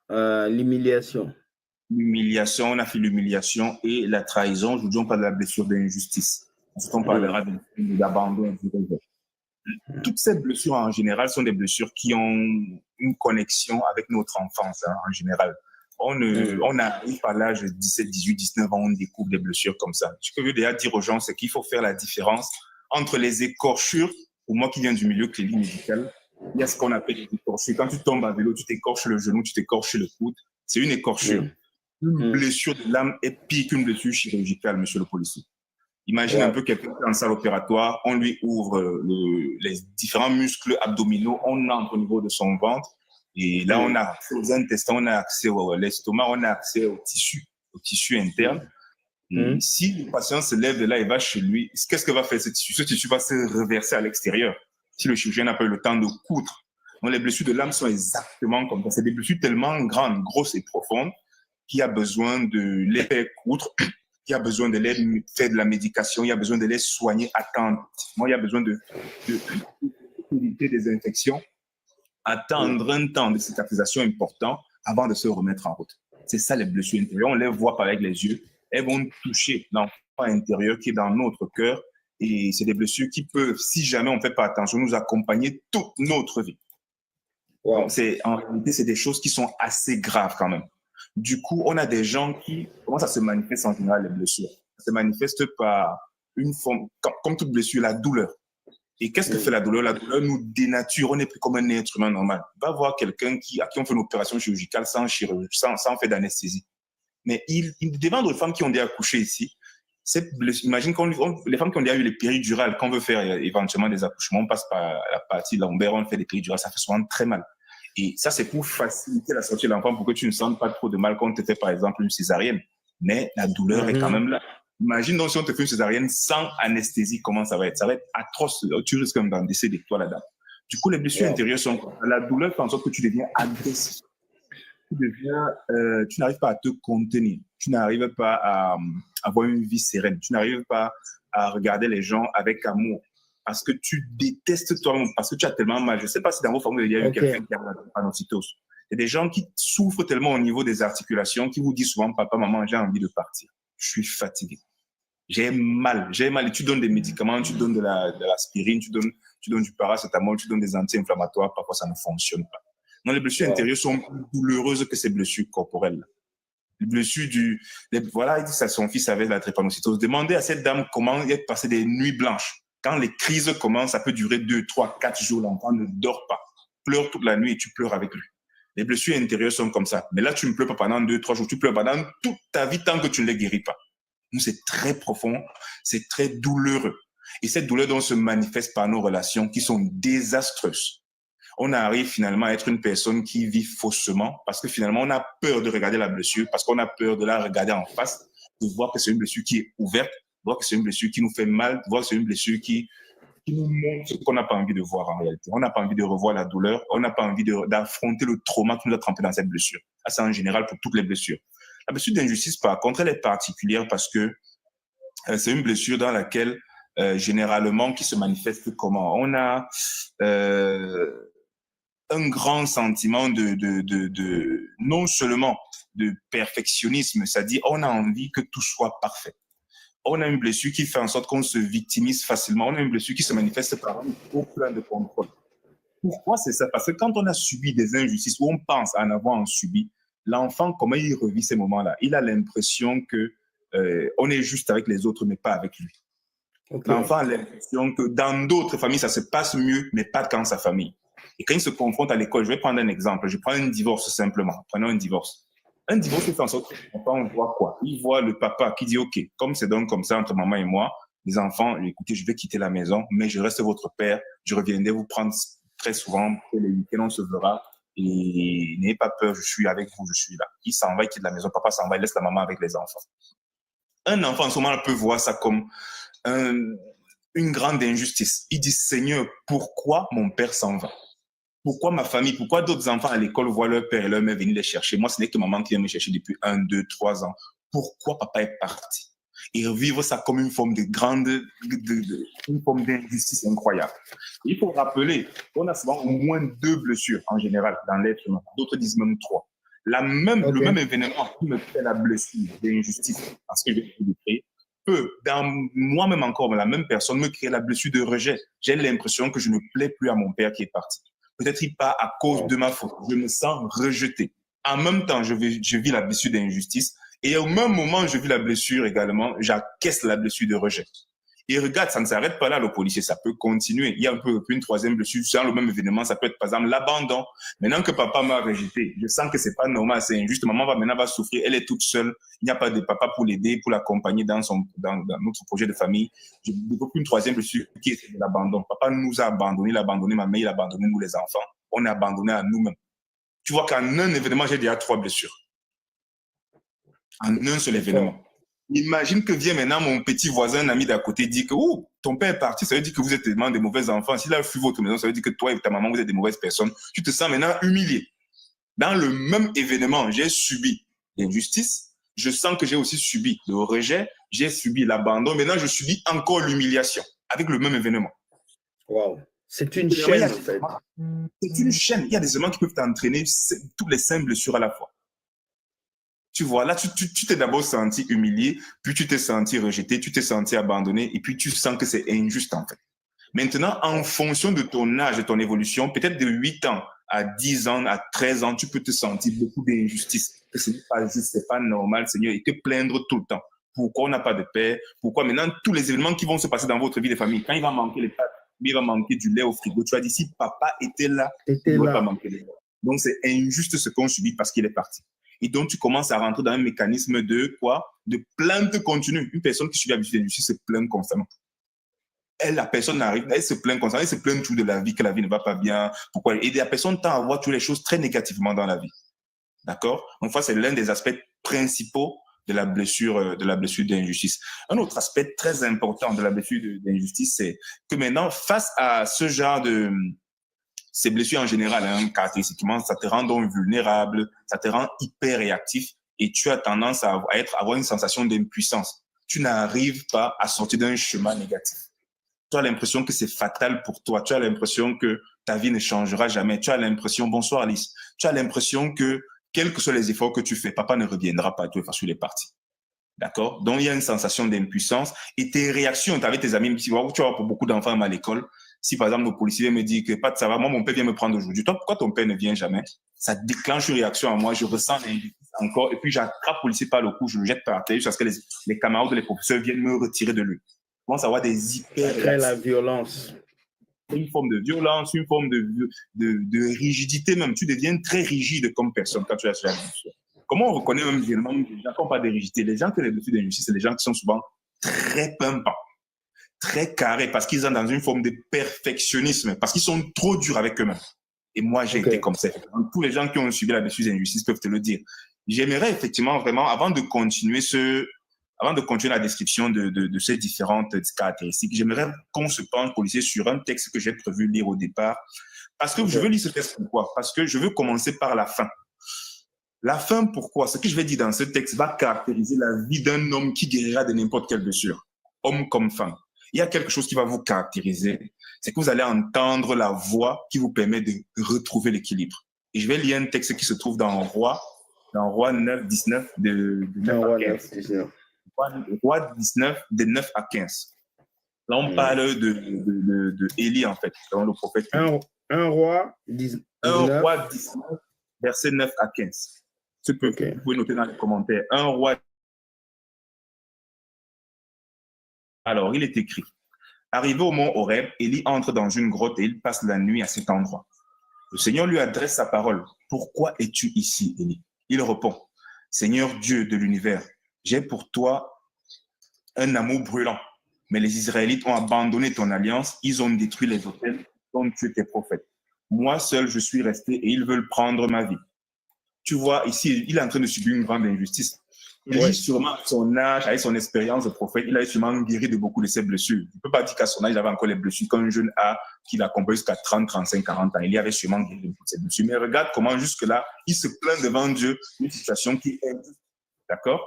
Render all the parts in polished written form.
L'humiliation. L'humiliation, on a fait l'humiliation et la trahison. Aujourd'hui, on parle de la blessure d'injustice. Ensuite, on parlera d'abandon. Toutes ces blessures, en général, sont des blessures qui ont une connexion avec notre enfance, hein, en général. On arrive à l'âge de 17, 18, 19 ans, on découvre des blessures comme ça. Ce que je veux déjà dire aux gens, c'est qu'il faut faire la différence entre les écorchures. Pour moi qui viens du milieu clinique médical, il y a ce qu'on appelle les écorchures. Quand tu tombes à vélo, tu t'écorches le genou, tu t'écorches le coude. C'est une écorchure. Une blessure de l'âme est pire qu'une blessure chirurgicale, monsieur le policier. Imagine un peu quelqu'un qui est en salle opératoire, on lui ouvre les différents muscles abdominaux, on entre au niveau de son ventre, et là on a accès aux intestins, on a accès à l'estomac, on a accès au tissu interne. Et si le patient se lève de là et va chez lui, qu'est-ce que va faire ce tissu? Ce tissu va se reverser à l'extérieur si le chirurgien n'a pas eu le temps de coudre. Donc les blessures de l'âme sont exactement comme ça. C'est des blessures tellement grandes, grosses et profondes qu'il y a besoin de les faire coudre. Il y a besoin de les faire de la médication, il y a besoin de les soigner attentivement, il y a besoin d'éviter des infections, attendre un temps de cicatrisation important avant de se remettre en route. C'est ça les blessures intérieures, on les voit pas avec les yeux, elles vont toucher l'enfant intérieur qui est dans notre cœur et c'est des blessures qui peuvent, si jamais on ne fait pas attention, nous accompagner toute notre vie. Wow. Donc en réalité, c'est des choses qui sont assez graves quand même. Du coup, on a des gens qui, comment ça se manifeste en général, les blessures? Ça se manifeste par une forme, comme toute blessure, la douleur. Et qu'est-ce que fait la douleur? La douleur nous dénature, on n'est plus comme un être humain normal. Va voir quelqu'un à qui on fait une opération chirurgicale sans faire d'anesthésie. Mais devant les femmes qui ont déjà accouché ici, imagine les femmes qui ont déjà eu les péridurales, quand on veut faire éventuellement des accouchements, on passe par la partie lombaire, on fait des péridurales, ça fait souvent très mal. Et ça, c'est pour faciliter la sortie de l'enfant, pour que tu ne sentes pas trop de mal quand on te fait, par exemple, une césarienne. Mais la douleur est quand même là. Imagine donc si on te fait une césarienne sans anesthésie, comment ça va être? Ça va être atroce. Tu risques même d'en décéder, toi, là-dedans. Du coup, les blessures intérieures sont... La douleur fait en sorte que tu deviens agressif. Tu n'arrives pas à te contenir. Tu n'arrives pas à avoir une vie sereine. Tu n'arrives pas à regarder les gens avec amour. Parce que tu détestes toi-même, parce que tu as tellement mal. Je ne sais pas si dans vos familles, il y a eu quelqu'un qui a la drépanocytose. Il y a des gens qui souffrent tellement au niveau des articulations qui vous disent souvent, papa, maman, j'ai envie de partir. Je suis fatigué. J'ai mal. Et tu donnes des médicaments, tu donnes de l'aspirine, tu donnes du paracétamol, tu donnes des anti-inflammatoires. Parfois, ça ne fonctionne pas. Non, les blessures intérieures sont plus douloureuses que ces blessures corporelles. Les blessures voilà, il dit ça, son fils avait la drépanocytose. Demandez à cette dame comment il est passé des nuits blanches. Quand les crises commencent, ça peut durer 2, 3, 4 jours. L'enfant ne dort pas. Pleure toute la nuit et tu pleures avec lui. Les blessures intérieures sont comme ça. Mais là, tu ne pleures pas pendant 2, 3 jours. Tu pleures pendant toute ta vie tant que tu ne les guéris pas. Donc, c'est très profond. C'est très douloureux. Et cette douleur donc se manifeste par nos relations qui sont désastreuses. On arrive finalement à être une personne qui vit faussement parce que finalement, on a peur de regarder la blessure, parce qu'on a peur de la regarder en face, de voir que c'est une blessure qui est ouverte, de voir que c'est une blessure qui nous fait mal, de voir que c'est une blessure qui nous montre ce qu'on n'a pas envie de voir en réalité. On n'a pas envie de revoir la douleur, on n'a pas envie d'affronter le trauma qui nous a trempé dans cette blessure. Ça, c'est en général pour toutes les blessures. La blessure d'injustice, par contre, elle est particulière parce que c'est une blessure dans laquelle, généralement, qui se manifeste comment? On a... un grand sentiment non seulement de perfectionnisme, c'est-à-dire on a envie que tout soit parfait. On a une blessure qui fait en sorte qu'on se victimise facilement. On a une blessure qui se manifeste par un trop plein de contrôle. Pourquoi c'est ça? Parce que quand on a subi des injustices, ou on pense en avoir subi, l'enfant, comment il revit ces moments-là? Il a l'impression que on est juste avec les autres, mais pas avec lui. L'enfant a l'impression que dans d'autres familles, ça se passe mieux, mais pas dans sa famille. Et quand il se confronte à l'école, je vais prendre un exemple. Je prends un divorce simplement. Prenons un divorce. Un divorce fait en sorte que l'enfant voit quoi? Il voit le papa qui dit, OK, comme c'est donc comme ça entre maman et moi, les enfants, écoutez, je vais quitter la maison, mais je reste votre père. Je reviendrai vous prendre très souvent. Les week-ends, on se verra. Et n'ayez pas peur, je suis avec vous, je suis là. Il s'en va, il quitte la maison. Papa s'en va, il laisse la maman avec les enfants. Un enfant, en ce moment, peut voir ça comme une grande injustice. Il dit, Seigneur, pourquoi mon père s'en va? Pourquoi ma famille, pourquoi d'autres enfants à l'école voient leur père et leur mère venir les chercher? Moi, ce n'est que maman qui vient me chercher depuis 1, 2, 3 ans. Pourquoi papa est parti? Et vivre ça comme une forme une forme d'injustice incroyable. Il faut rappeler qu'on a souvent au moins 2 blessures en général dans l'être humain. D'autres disent même 3. Le même événement qui me fait la blessure d'injustice, parce que je vais le créer, peut, dans moi-même encore, la même personne me créer la blessure de rejet. J'ai l'impression que je ne plais plus à mon père qui est parti. Peut-être il part à cause de ma faute. Je me sens rejeté. En même temps, je vis la blessure d'injustice. Et au même moment, je vis la blessure également, j'acquiesce la blessure de rejet. Et regarde, ça ne s'arrête pas là, le policier, ça peut continuer. Il y a un peu une troisième blessure, sur le même événement, ça peut être par exemple l'abandon. Maintenant que papa m'a rejeté, je sens que c'est pas normal, c'est injuste. Maman va souffrir, elle est toute seule. Il n'y a pas de papa pour l'aider, pour l'accompagner dans notre projet de famille. Je développe une troisième blessure qui est l'abandon. Papa nous a abandonnés, il a abandonné ma mère, il a abandonné nous les enfants. On est abandonnés à nous-mêmes. Tu vois qu'en un événement, j'ai déjà 3 blessures. En un seul événement. Imagine que vient maintenant mon petit voisin, un ami d'à côté, dit que ton père est parti, ça veut dire que vous êtes tellement des mauvais enfants. S'il a fui votre maison, ça veut dire que toi et ta maman, vous êtes des mauvaises personnes. Tu te sens maintenant humilié. Dans le même événement, j'ai subi l'injustice. Je sens que j'ai aussi subi le rejet. J'ai subi l'abandon. Maintenant, je subis encore l'humiliation avec le même événement. Wow. C'est une chaîne, en fait. C'est une chaîne. Il y a des éléments qui peuvent t'entraîner toutes les 5 blessures à la fois. Tu vois, là, tu t'es d'abord senti humilié, puis tu t'es senti rejeté, tu t'es senti abandonné, et puis tu sens que c'est injuste, en fait. Maintenant, en fonction de ton âge, de ton évolution, peut-être de 8 ans à 10 ans, à 13 ans, tu peux te sentir beaucoup d'injustice. Que ce n'est pas juste, c'est pas normal, Seigneur, et te plaindre tout le temps. Pourquoi on n'a pas de paix? Pourquoi maintenant, tous les événements qui vont se passer dans votre vie de famille, quand il va manquer les pâtes, il va manquer du lait au frigo, tu as dit, si papa était là, il ne va pas manquer de lait. Donc, c'est injuste ce qu'on subit parce qu'il est parti. Et donc, tu commences à rentrer dans un mécanisme de quoi? De plainte continue. Une personne qui subit l'habitude d'injustice se plaint constamment. La personne arrive, elle se plaint constamment, elle se plaint tout de la vie, que la vie ne va pas bien. Pourquoi? Et la personne tend à voir toutes les choses très négativement dans la vie. D'accord? Donc, ça, c'est l'un des aspects principaux de la blessure d'injustice. Un autre aspect très important de la blessure d'injustice, c'est que maintenant, face à ce genre de ces blessures en général, caractéristiquement, ça te rend donc vulnérable, ça te rend hyper réactif et tu as tendance à avoir une sensation d'impuissance. Tu n'arrives pas à sortir d'un chemin négatif. Tu as l'impression que c'est fatal pour toi. Tu as l'impression que ta vie ne changera jamais. Tu as l'impression, bonsoir Alice, tu as l'impression que quels que soient les efforts que tu fais, papa ne reviendra pas à toi parce qu'il est parti. D'accord? Donc, il y a une sensation d'impuissance et tes réactions, tu avais tes amis, tu vois, pour beaucoup d'enfants à l'école, si par exemple nos policiers me disent que Pat, ça va, moi mon père vient me prendre aujourd'hui. Toi, pourquoi ton père ne vient jamais? Ça déclenche une réaction en moi, je ressens l'injustice encore et puis j'attrape le policier par le cou, je le jette par terre jusqu'à ce que les camarades ou les professeurs viennent me retirer de lui. Je commence à avoir des hyper. Ça crée la violence. Une forme de violence, une forme de rigidité même. Tu deviens très rigide comme personne quand tu as ce genre de. Comment on reconnaît même généralement les gens qui n'ont pas de rigidité? Les gens qui ont les blessures d'injustice, c'est les gens qui sont souvent très pimpants, très carrés, parce qu'ils sont dans une forme de perfectionnisme, parce qu'ils sont trop durs avec eux-mêmes. Et moi, j'ai été comme ça. Donc, tous les gens qui ont subi la blessure d'injustice peuvent te le dire. J'aimerais effectivement vraiment, avant de continuer la description de ces différentes caractéristiques, j'aimerais qu'on se penche, policier, sur un texte que j'ai prévu lire au départ. Parce que je veux lire ce texte pourquoi? Parce que je veux commencer par la fin. La fin, pourquoi? Ce que je vais dire dans ce texte va caractériser la vie d'un homme qui guérira de n'importe quelle blessure, homme comme femme. Il y a quelque chose qui va vous caractériser, c'est que vous allez entendre la voix qui vous permet de retrouver l'équilibre. Et je vais lire un texte qui se trouve dans Roi 9, 19, de 9 à 15. Roi 19, de 9 à 15. Là, on parle de Élie, en fait, selon le prophète. Un roi 19, verset 9 à 15. Vous pouvez noter dans les commentaires. Un roi. Alors, il est écrit. Arrivé au mont Horeb, Élie entre dans une grotte et il passe la nuit à cet endroit. Le Seigneur lui adresse sa parole. Pourquoi es-tu ici, Élie? Il répond. Seigneur Dieu de l'univers, j'ai pour toi un amour brûlant. Mais les Israélites ont abandonné ton alliance, ils ont détruit les autels dont tu étais prophète. Moi seul, je suis resté et ils veulent prendre ma vie. Tu vois, ici, il est en train de subir une grande injustice. Il sûrement, à son âge, avec son expérience de prophète, il a sûrement guéri de beaucoup de ses blessures. Il ne peut pas dire qu'à son âge, il avait encore les blessures qu'un jeune a, qu'il a accompagné jusqu'à 30, 35, 40 ans. Il y avait sûrement guéri de beaucoup de ses blessures. Mais regarde comment jusque-là, il se plaint devant Dieu d'une situation qui est injuste. D'accord?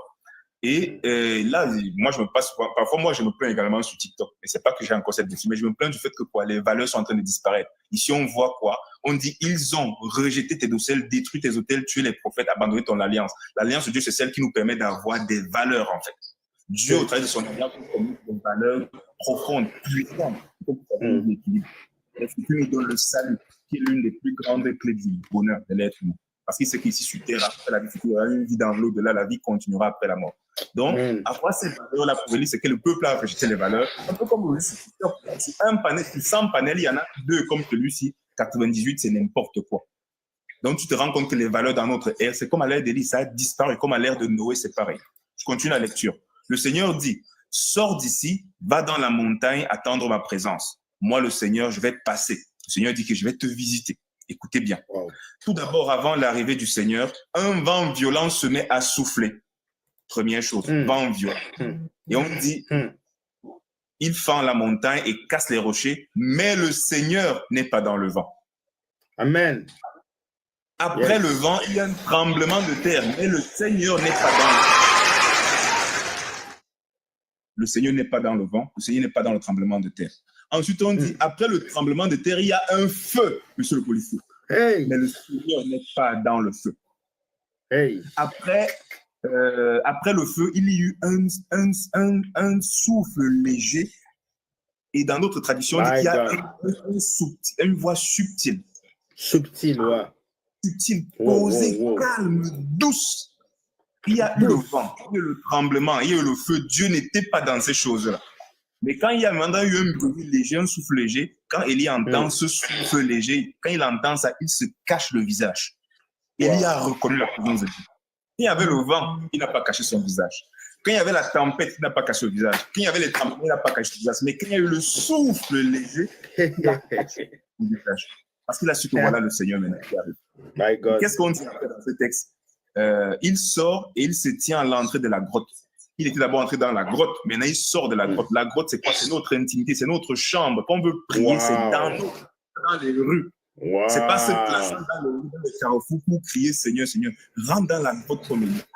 Et là, moi, parfois, moi, je me plains également sur TikTok. Et c'est pas que j'ai encore cette blessure, mais je me plains du fait que quoi, les valeurs sont en train de disparaître. Ici, on voit quoi? On dit, ils ont rejeté tes docelles, détruit tes autels, tué les prophètes, abandonné ton alliance. L'alliance de Dieu, c'est celle qui nous permet d'avoir des valeurs, en fait. Dieu, au travers de son alliance, nous permet des valeurs profondes, puissantes. C'est qui nous donne le salut, qui est l'une des plus grandes clés du bonheur de l'être humain. Parce qu'il sait qu'ici sur terre, après la vie, il y aura une vie dans l'au-delà, la vie continuera après la mort. Donc, avoir ces valeurs-là pour lui, c'est que le peuple a rejeté les valeurs. Un peu comme le sur un panel, sur 100 panels, il y en a 2 comme celui-ci, 98, c'est n'importe quoi. Donc, tu te rends compte que les valeurs dans notre ère, c'est comme à l'ère d'Élie, ça a disparu, comme à l'ère de Noé, c'est pareil. Je continue la lecture. Le Seigneur dit, sors d'ici, va dans la montagne attendre ma présence. Moi, le Seigneur, je vais passer. Le Seigneur dit que je vais te visiter. Écoutez bien. Wow. Tout d'abord, avant l'arrivée du Seigneur, un vent violent se met à souffler. Première chose, vent violent. Et on dit, il fend la montagne et casse les rochers, mais le Seigneur n'est pas dans le vent. Amen. Après le vent, il y a un tremblement de terre, mais le Seigneur n'est pas dans le vent. Le Seigneur n'est pas dans le vent, le Seigneur n'est pas dans le tremblement de terre. Ensuite, on dit, après le tremblement de terre, il y a un feu, monsieur le policier. Hey. Mais le Seigneur n'est pas dans le feu. Hey. Après le feu, il y a eu un souffle léger. Et dans notre tradition, on dit qu'il y a une voix subtile. Subtile, ouais. Subtile, posée, calme, douce. Il y a eu le vent, il y a eu le tremblement, il y a eu le feu. Dieu n'était pas dans ces choses-là. Mais quand il y a maintenant eu un bruit léger, un souffle léger, quand Élie entend ce souffle léger, quand il entend ça, il se cache le visage. Élie a reconnu la présence de Dieu. Quand il y avait le vent, il n'a pas caché son visage. Quand il y avait la tempête, il n'a pas caché le visage. Quand il y avait les tremblements, il n'a pas caché le visage. Mais quand il y a eu le souffle léger, il a caché le visage. Parce qu'il a su que voilà le Seigneur maintenant qui arrive. Qu'est-ce qu'on dit dans ce texte? Il sort et il se tient à l'entrée de la grotte. Il était d'abord entré dans la grotte, maintenant il sort de la grotte. La grotte, c'est quoi? C'est notre intimité, c'est notre chambre. Quand on veut prier, c'est dans les rues. C'est pas se placer dans les carrefours pour crier Seigneur, Seigneur. Rentre dans la grotte comme il est.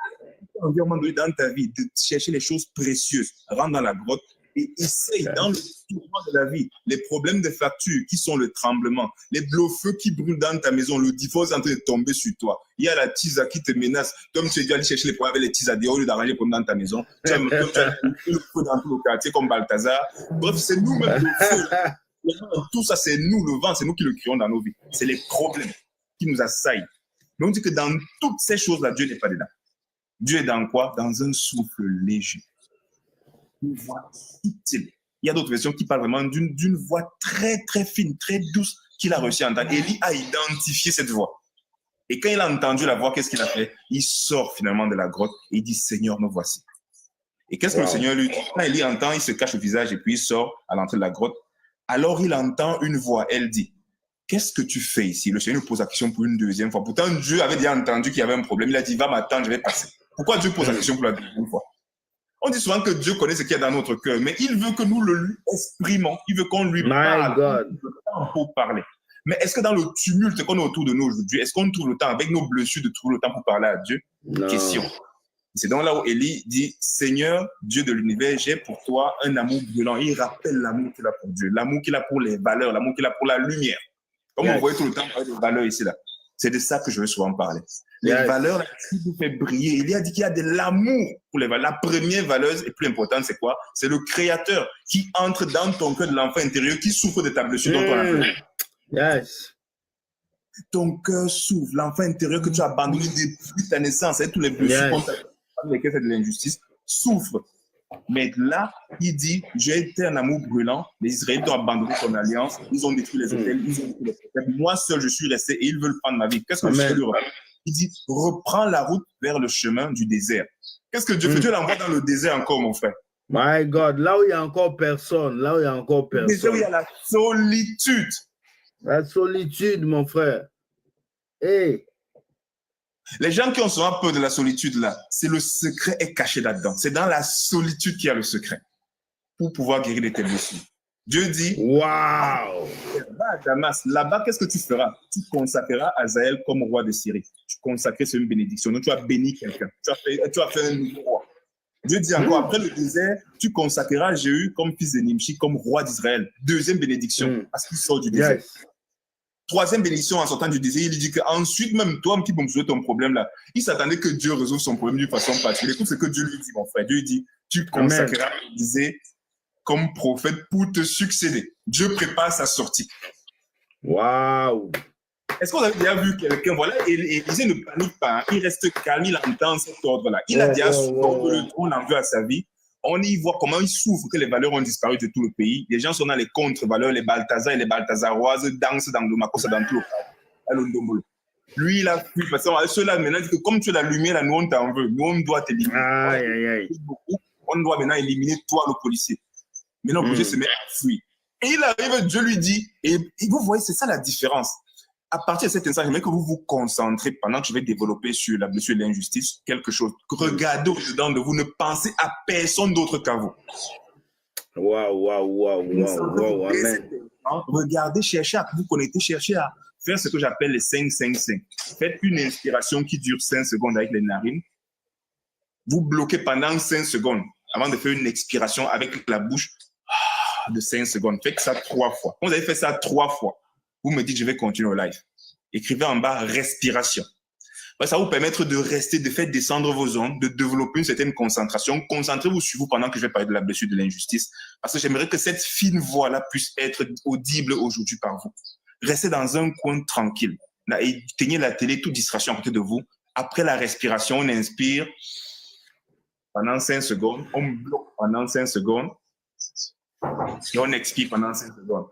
Environnement dans ta vie, de chercher les choses précieuses. Rentre dans la grotte et essaye dans le tourment de la vie, les problèmes de facture qui sont le tremblement, les bleus-feux qui brûlent dans ta maison, le divorce est en train de tomber sur toi. Il y a la tisa qui te menace. Comme tu es dû aller chercher les problèmes avec les tisas dehors au lieu d'arranger les problèmes dans ta maison. Tu as le feu dans tout le quartier comme Balthazar. Bref, c'est nous-mêmes le feu. Tout ça, c'est nous, le vent, c'est nous qui le créons dans nos vies. C'est les problèmes qui nous assaillent. Mais on dit que dans toutes ces choses-là, Dieu n'est pas dedans. Dieu est dans quoi? Dans un souffle léger. Une voix subtile. Il y a d'autres versions qui parlent vraiment d'une voix très, très fine, très douce qu'il a réussi à entendre. Élie a identifié cette voix. Et quand il a entendu la voix, qu'est-ce qu'il a fait? Il sort finalement de la grotte et il dit, Seigneur, me voici. Et qu'est-ce que le Seigneur lui dit? Quand Élie entend, il se cache le visage et puis il sort à l'entrée de la grotte. Alors il entend une voix, elle dit, qu'est-ce que tu fais ici? Le Seigneur lui pose la question pour une deuxième fois. Pourtant, Dieu avait déjà entendu qu'il y avait un problème. Il a dit, va m'attendre, je vais passer. Pourquoi Dieu pose la question pour la deuxième fois? On dit souvent que Dieu connaît ce qu'il y a dans notre cœur, mais il veut que nous le lui exprimons. Il veut qu'on lui parle. Il veut le temps pour parler. Mais est-ce que dans le tumulte qu'on a autour de nous aujourd'hui, est-ce qu'on trouve le temps, avec nos blessures, de trouver le temps pour parler à Dieu? Non. Question. C'est donc là où Élie dit, Seigneur, Dieu de l'univers, j'ai pour toi un amour brûlant. Il rappelle l'amour qu'il a pour Dieu, l'amour qu'il a pour les valeurs, l'amour qu'il a pour la lumière. Comme on voit tout le temps parler des valeurs ici, là. C'est de ça que je veux souvent parler. Les valeurs, là, qui nous fait briller. Il a dit qu'il y a de l'amour pour les valeurs. La première valeur, et plus importante, c'est quoi? C'est le Créateur qui entre dans ton cœur de l'enfant intérieur, qui souffre de ta blessure dont on a fait. Yes. Ton cœur s'ouvre, l'enfant intérieur que tu as abandonné depuis ta naissance, et tous les blessures contre lesquelles c'est de l'injustice, souffre. Mais là, il dit, j'ai été un amour brûlant, les Israélites ont abandonné ton alliance, ils ont détruit les hôtels, ils ont détruit les prophètes. Moi seul, je suis resté et ils veulent prendre ma vie. Qu'est-ce que je fais lui? Il dit, reprends la route vers le chemin du désert. Qu'est-ce que Dieu fait? Dieu l'envoie dans le désert encore, mon frère. My God, là où il y a encore personne, là où il y a encore personne. Le désert où il y a la solitude. La solitude, mon frère. Hey. Les gens qui ont souvent peur de la solitude, là, c'est le secret est caché là-dedans. C'est dans la solitude qu'il y a le secret pour pouvoir guérir de tes blessures. Dieu dit, waouh, va à Damas, là-bas, qu'est-ce que tu feras? Tu consacreras Hazaël comme roi de Syrie. Tu consacres, c'est une bénédiction. Donc, tu as béni quelqu'un. Tu as fait un nouveau roi. Dieu dit encore, après le désert, tu consacreras Jéhu comme fils de Nimshi, comme roi d'Israël. Deuxième bénédiction, parce qu'il sort du désert. Troisième bénédiction en sortant du désert, il dit qu'ensuite, même toi qui peux me souhaiter ton problème là, il s'attendait que Dieu résolve son problème d'une façon particulière. Écoute ce que Dieu lui dit, mon frère. Dieu lui dit, tu consacreras le désert comme prophète pour te succéder. Dieu prépare sa sortie. Waouh! Est-ce que vous avez déjà vu quelqu'un, voilà, Élisée ne panique pas, hein, il reste calme, il entend cet ordre-là. Il a déjà le trône en vue à sa vie. On y voit comment il souffre que les valeurs ont disparu de tout le pays. Les gens sont dans les contre-valeurs, les Balthazar et les Balthazaroises dansent dans le Makossa, dans tout le pays. Lui, il a fui, parce que ceux-là, maintenant, disent que comme tu es la lumière, là, nous, on t'en veut. Nous, on doit t'éliminer. On doit maintenant éliminer toi, le policier. Maintenant, le policier se met à fuir. Et il arrive, Dieu lui dit, et vous voyez, c'est ça la différence. À partir de cet instant, j'aimerais que vous vous concentrez pendant que je vais développer sur la blessure de l'injustice quelque chose. Regardez au-dedans de vous, ne pensez à personne d'autre qu'à vous. Waouh, amen. Regardez, cherchez à vous connecter, cherchez à faire ce que j'appelle les 5-5-5. Faites une inspiration qui dure 5 secondes avec les narines. Vous bloquez pendant 5 secondes avant de faire une expiration avec la bouche de 5 secondes. Faites ça 3 fois. Quand vous avez fait ça 3 fois, vous me dites, je vais continuer au live. Écrivez en bas, respiration. Ça va vous permettre de rester, de faire descendre vos ondes, de développer une certaine concentration. Concentrez-vous sur vous pendant que je vais parler de la blessure de l'injustice. Parce que j'aimerais que cette fine voix-là puisse être audible aujourd'hui par vous. Restez dans un coin tranquille. Là, éteignez la télé, toute distraction à côté de vous. Après la respiration, on inspire pendant 5 secondes. On bloque pendant 5 secondes. Et on expire pendant 5 secondes.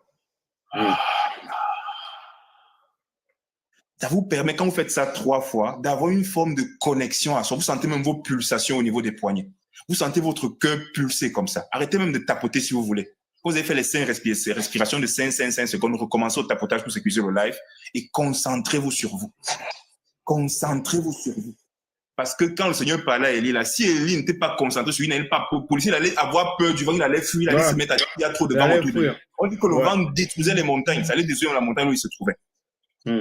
Ça vous permet, quand vous faites ça 3 fois, d'avoir une forme de connexion à soi. Vous sentez même vos pulsations au niveau des poignets. Vous sentez votre cœur pulser comme ça. Arrêtez même de tapoter si vous voulez. Quand vous avez fait les 5 respirations de 5 secondes, recommencez au tapotage pour sécuriser le live et concentrez-vous sur vous. Concentrez-vous sur vous. Parce que quand le Seigneur parlait à Élie, là, si Élie n'était pas concentré sur lui, il n'allait pas policier, il allait avoir peur du vent, il allait fuir, il allait se mettre à dire qu'il y a trop de vent autour de lui. On dit que le vent détruisait les montagnes, ça allait détruire la montagne où il se trouvait.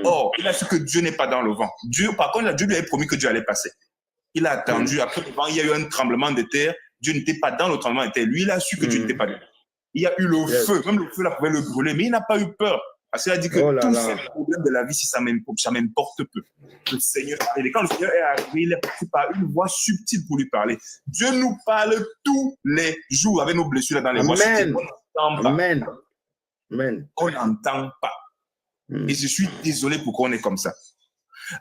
Or, il a su que Dieu n'est pas dans le vent. Par contre, Dieu lui avait promis que Dieu allait passer. Il a attendu. Après le vent, il y a eu un tremblement de terre. Dieu n'était pas dans le tremblement de terre. Lui, il a su que Dieu n'était pas dedans. Il y a eu le feu. Même le feu, là, pouvait le brûler. Mais il n'a pas eu peur. Parce qu'il a dit que tous ces problèmes de la vie, si ça m'importe peu. Le Seigneur est arrivé. Quand le Seigneur est arrivé, il est parti par une voix subtile pour lui parler. Dieu nous parle tous les jours avec nos blessures là, dans les voix subtiles. Amen. On n'entend pas. Et je suis désolé pourquoi on est comme ça.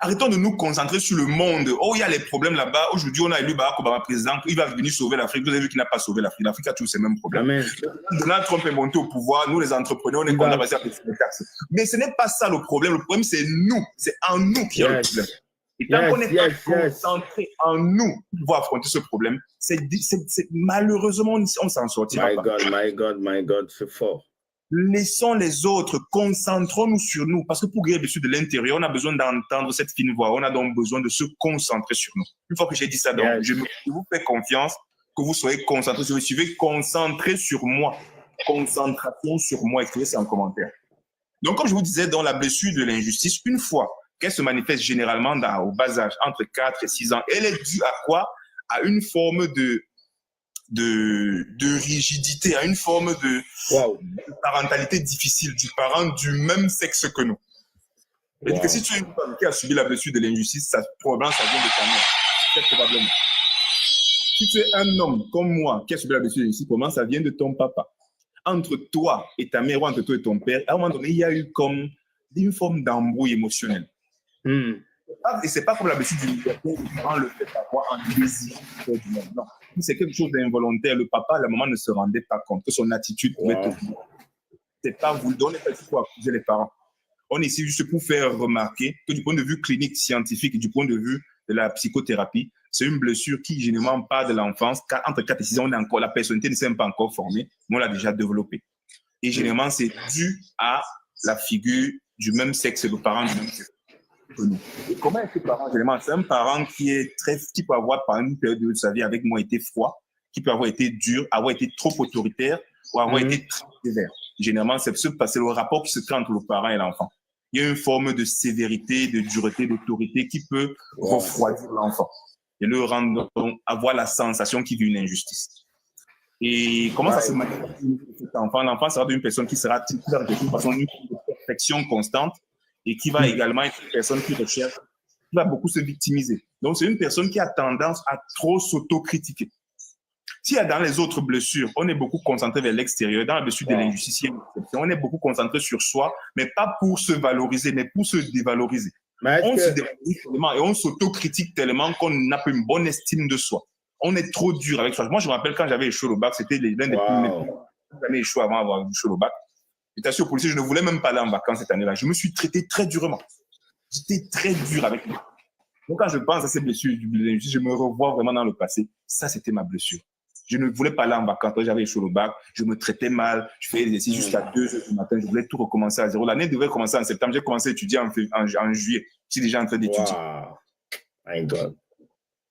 Arrêtons de nous concentrer sur le monde. Oh, il y a les problèmes là-bas. Aujourd'hui, on a élu Barack Obama président. Il va venir sauver l'Afrique. Vous avez vu qu'il n'a pas sauvé l'Afrique. L'Afrique a tous ces mêmes problèmes. Amen. Donald Trump est monté au pouvoir. Nous, les entrepreneurs, on est condamnés à payer les taxes. Mais ce n'est pas ça le problème. Le problème, c'est nous. C'est en nous qu'il y a le problème. Et tant qu'on n'est pas concentré en nous pour affronter ce problème, malheureusement, on s'en sortira pas. My God, c'est fort. Laissons les autres, concentrons-nous sur nous. Parce que pour guérir dessus de l'intérieur, on a besoin d'entendre cette fine voix. On a donc besoin de se concentrer sur nous. Une fois que j'ai dit ça, donc, je vous fais confiance que vous soyez concentrés sur vous. Suivez, concentrez sur moi. Concentration sur moi. Écrivez ça en commentaire. Donc, comme je vous disais, dans la blessure de l'injustice, une fois qu'elle se manifeste généralement au bas âge, entre 4 et 6 ans, elle est due à quoi? À une forme de rigidité, à une forme de parentalité difficile du parent du même sexe que nous. C'est-à-dire que si tu es une femme qui a subi la blessure de l'injustice, ça probablement ça vient de ta mère. Très probablement. Si tu es un homme comme moi qui a subi la blessure de l'injustice, probablement ça vient de ton papa. Entre toi et ta mère ou entre toi et ton père, à un moment donné, il y a eu comme une forme d'embrouille émotionnelle. Et c'est pas comme la blessure du liberté, le parent le fait avoir un désir du monde. Non. C'est quelque chose d'involontaire. Le papa, la maman ne se rendait pas compte que son attitude pouvait être. C'est pas vous le donnez pas ici pour accuser les parents. On est ici juste pour faire remarquer que du point de vue clinique, scientifique et du point de vue de la psychothérapie, c'est une blessure qui généralement part de l'enfance. Entre 4 et 6 ans, la personnalité ne s'est même pas encore formée, mais on l'a déjà développée. Et généralement, c'est dû à la figure du même sexe, le parent du même sexe. Et comment est-ce que parent, généralement, c'est un parent qui peut avoir, par une période de sa vie, avec moi, été froid, qui peut avoir été dur, avoir été trop autoritaire ou avoir été très sévère. Généralement, c'est le rapport qui se crée entre le parent et l'enfant. Il y a une forme de sévérité, de dureté, d'autorité qui peut refroidir l'enfant et le rendre avoir la sensation qu'il vit une injustice. Et comment ça se manifeste cet enfant? L'enfant sera une personne qui sera de façon une perfection constante. et qui va également être une personne qui recherche, qui va beaucoup se victimiser. Donc, c'est une personne qui a tendance à trop s'autocritiquer. S'il y a dans les autres blessures, on est beaucoup concentré vers l'extérieur. Dans la blessure de l'injustice, on est beaucoup concentré sur soi, mais pas pour se valoriser, mais pour se dévaloriser. On se dévalorise tellement et on s'autocritique tellement qu'on n'a pas une bonne estime de soi. On est trop dur avec soi. Moi, je me rappelle quand j'avais échoué au bac, c'était l'un des premiers j'avais échoué avant d'avoir échoué au bac. J'étais assis au policier, je ne voulais même pas aller en vacances cette année-là. Je me suis traité très durement. J'étais très dur avec moi. Donc, quand je pense à ces blessures de l'injustice, je me revois vraiment dans le passé. Ça, c'était ma blessure. Je ne voulais pas aller en vacances. J'avais échoué au bac. Je me traitais mal. Je faisais des exercices jusqu'à 2 heures du matin. Je voulais tout recommencer à zéro. L'année devait commencer en septembre. J'ai commencé à étudier en juillet. Je suis déjà en train d'étudier.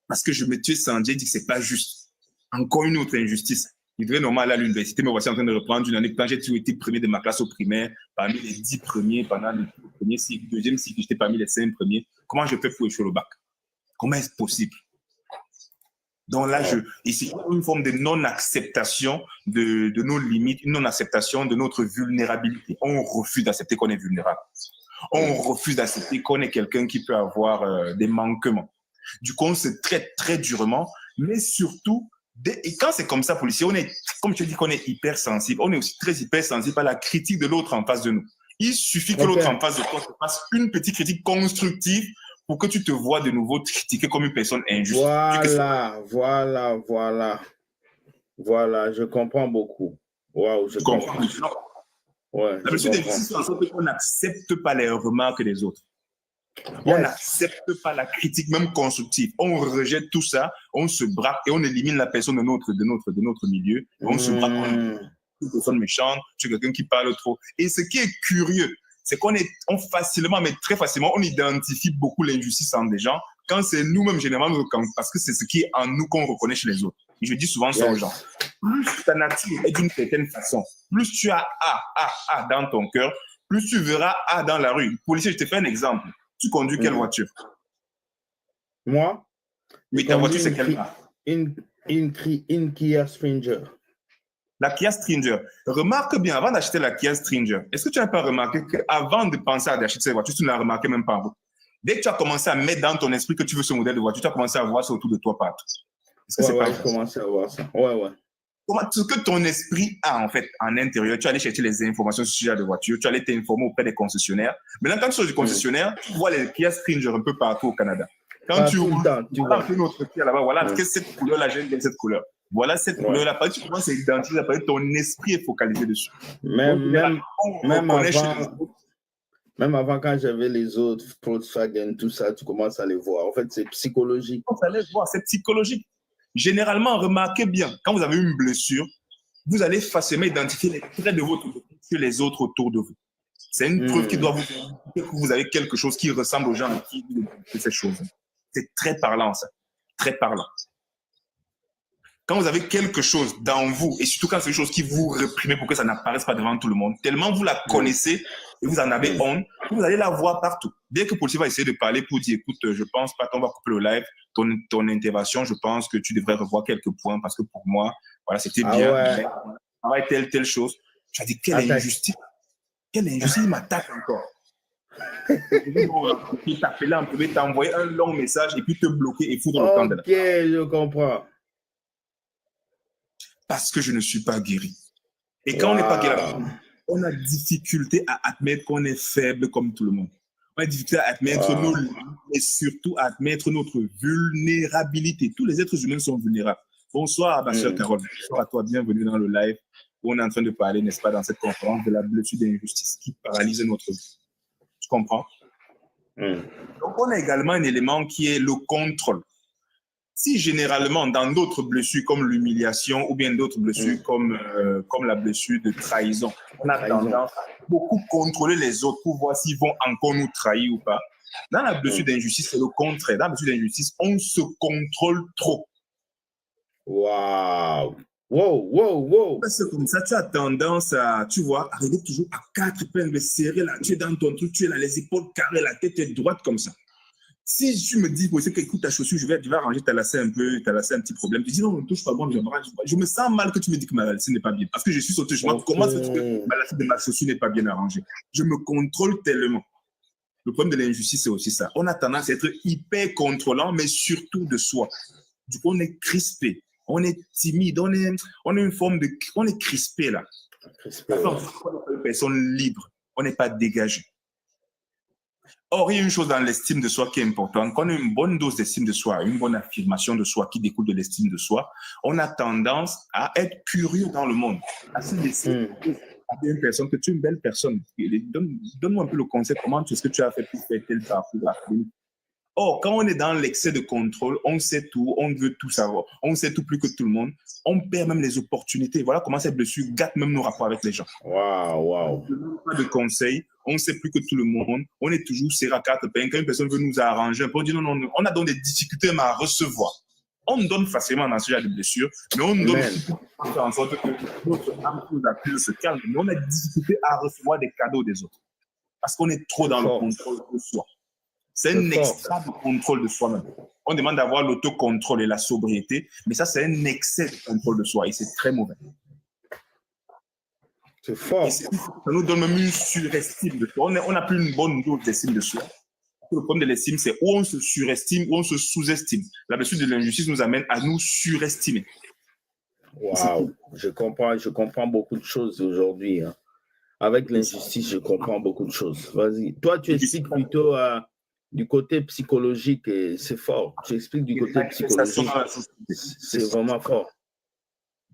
Parce que je me suis senti, j'ai dit que c'est pas juste. Encore une autre injustice. Il devait normalement aller à l'université, mais voici en train de reprendre une année. Quand j'ai toujours été premier de ma classe au primaire, parmi les 10 premiers, pendant le premier cycle, deuxième cycle, j'étais parmi les 5 premiers. Comment je fais pour échouer au bac? Comment est-ce possible? Donc là, et c'est une forme de non-acceptation de nos limites, une non-acceptation de notre vulnérabilité. On refuse d'accepter qu'on est vulnérable. On refuse d'accepter qu'on est quelqu'un qui peut avoir des manquements. Du coup, on se traite très durement, mais surtout, et quand c'est comme ça, policier, on est, comme je te dis qu'on est hypersensible, on est aussi très hypersensible à la critique de l'autre en face de nous. Il suffit que l'autre en face de toi te fasse une petite critique constructive pour que tu te vois de nouveau critiqué comme une personne injuste. Voilà, je comprends beaucoup. Waouh, je comprends. Ouais, la blessure d'injustice, c'est en sorte qu'on n'accepte pas les remarques des autres. On n'accepte pas la critique, même constructive. On rejette tout ça, on se braque et on élimine la personne de notre milieu. On se braque, une personne méchante, tu es quelqu'un qui parle trop. Et ce qui est curieux, c'est qu'on facilement, mais très facilement, on identifie beaucoup l'injustice en des gens quand c'est nous-mêmes généralement, parce que c'est ce qui est en nous qu'on reconnaît chez les autres. Et je dis souvent ça aux gens. Plus ta nature est d'une certaine façon, plus tu as A dans ton cœur, plus tu verras A dans la rue. Policier, je te fais un exemple. Tu conduis quelle voiture? Moi? Oui, ta voiture, c'est quelle marque? Une Kia Stranger. La Kia Stranger. Remarque bien, avant d'acheter la Kia Stranger, est-ce que tu n'as pas remarqué qu'avant de penser à acheter cette voiture, tu ne l'as remarqué même pas en route? Dès que tu as commencé à mettre dans ton esprit que tu veux ce modèle de voiture, tu as commencé à voir ça autour de toi partout. Est-ce que c'est pas je commence à voir ça. Ouais. Ce que ton esprit a en fait en intérieur, tu allais chercher les informations sur ce genre de voiture, tu allais t'informer auprès des concessionnaires. Maintenant, quand tu sors du concessionnaire, tu vois les Kia Stranger un peu partout au Canada. Quand tu vois une autre Kia là-bas, voilà, qu'est-ce que cette couleur-là, j'aime bien cette couleur. Voilà cette couleur-là. Tu commences à identifier, ton esprit est focalisé dessus. Même avant, quand j'avais les autres, Volkswagen, tout ça, tu commences à les voir. En fait, c'est psychologique. Tu commences à les voir, c'est psychologique. Généralement, remarquez bien, quand vous avez une blessure, vous allez facilement identifier les traits de votre blessure sur les autres autour de vous. C'est une preuve qui doit vous dire que vous avez quelque chose qui ressemble aux gens qui font ces choses. C'est très parlant, ça. Très parlant. Quand vous avez quelque chose dans vous, et surtout quand c'est une chose qui vous réprime pour que ça n'apparaisse pas devant tout le monde, tellement vous la connaissez et vous en avez honte, vous allez la voir partout. Dès que le policier va essayer de parler pour dire, écoute, je pense pas qu'on va couper le live, ton intervention, je pense que tu devrais revoir quelques points parce que pour moi, voilà, c'était bien. Ça va être telle chose. Tu as dit, quelle injustice. Quelle injustice, il m'attaque encore. Il t'appelait en privé, t'envoyer un long message et puis te bloquer et foutre le camp de la. Ok, je comprends. Parce que je ne suis pas guéri. Et quand on n'est pas guéri, on a difficulté à admettre qu'on est faible comme tout le monde. On a difficulté à admettre nos limites et surtout à admettre notre vulnérabilité. Tous les êtres humains sont vulnérables. Bonsoir, ma chère Carole. Bonsoir à toi, bienvenue dans le live où on est en train de parler, n'est-ce pas, dans cette conférence de la blessure d'injustice qui paralyse notre vie. Tu comprends? Donc, on a également un élément qui est le contrôle. Si généralement, dans d'autres blessures comme l'humiliation ou bien d'autres blessures comme la blessure de trahison, on a tendance à beaucoup contrôler les autres pour voir s'ils vont encore nous trahir ou pas. Dans la blessure d'injustice, c'est le contraire. Dans la blessure d'injustice, on se contrôle trop. Wow. C'est comme ça, tu as tendance à, tu vois, arriver toujours à 4 épingles serrées là. Tu es dans ton truc, tu es là, les épaules carrées, la tête est droite comme ça. Si tu me dis, écoute ta chaussure, je vais arranger ta lacet un peu, ta lacet un petit problème. Tu dis, non, ne touche pas bon, je me sens mal que tu me dis que ma lacet n'est pas bien. Parce que je suis sauté, comment est-ce que ma lacet de ma chaussure n'est pas bien arrangée? Je me contrôle tellement. Le problème de l'injustice, c'est aussi ça. On a tendance à être hyper contrôlant, mais surtout de soi. Du coup, on est crispé, on est timide, on est une forme de... On est crispé, là. Crispé, On est une personne libre, on n'est pas dégagé. Or, il y a une chose dans l'estime de soi qui est importante. Quand on a une bonne dose d'estime de soi, une bonne affirmation de soi qui découle de l'estime de soi, on a tendance à être curieux dans le monde, à se laisser à une personne que tu es une belle personne. Donne-moi un peu le concept, comment est-ce que tu as fait pour faire tel parcours académique. Or, quand on est dans l'excès de contrôle, on sait tout, on veut tout savoir, on sait tout plus que tout le monde, on perd même les opportunités. Voilà comment cette blessure gâte même nos rapports avec les gens. Waouh. On ne donne pas de conseils, on ne sait plus que tout le monde, on est toujours serré à quatre pains. Quand une personne veut nous arranger, on dit non, on a donc des difficultés à recevoir. On donne facilement dans ce genre de blessure, mais on donne pour faire en sorte que notre âme nous appelle se calme, mais on a des difficultés à recevoir des cadeaux des autres. Parce qu'on est trop dans le contrôle de soi. C'est un extra de contrôle de soi-même. On demande d'avoir l'autocontrôle et la sobriété, mais ça, c'est un excès de contrôle de soi et c'est très mauvais. C'est fort. Ça nous donne même une surestime de soi. On n'a plus une bonne dose d'estime de soi. Le problème de l'estime, c'est où on se surestime, où on se sous-estime. La blessure de l'injustice nous amène à nous surestimer. Waouh, je comprends beaucoup de choses aujourd'hui. Hein. Avec l'injustice, je comprends beaucoup de choses. Vas-y. Toi, tu expliques plutôt du côté psychologique et c'est fort. Tu expliques du côté psychologique. C'est vraiment fort.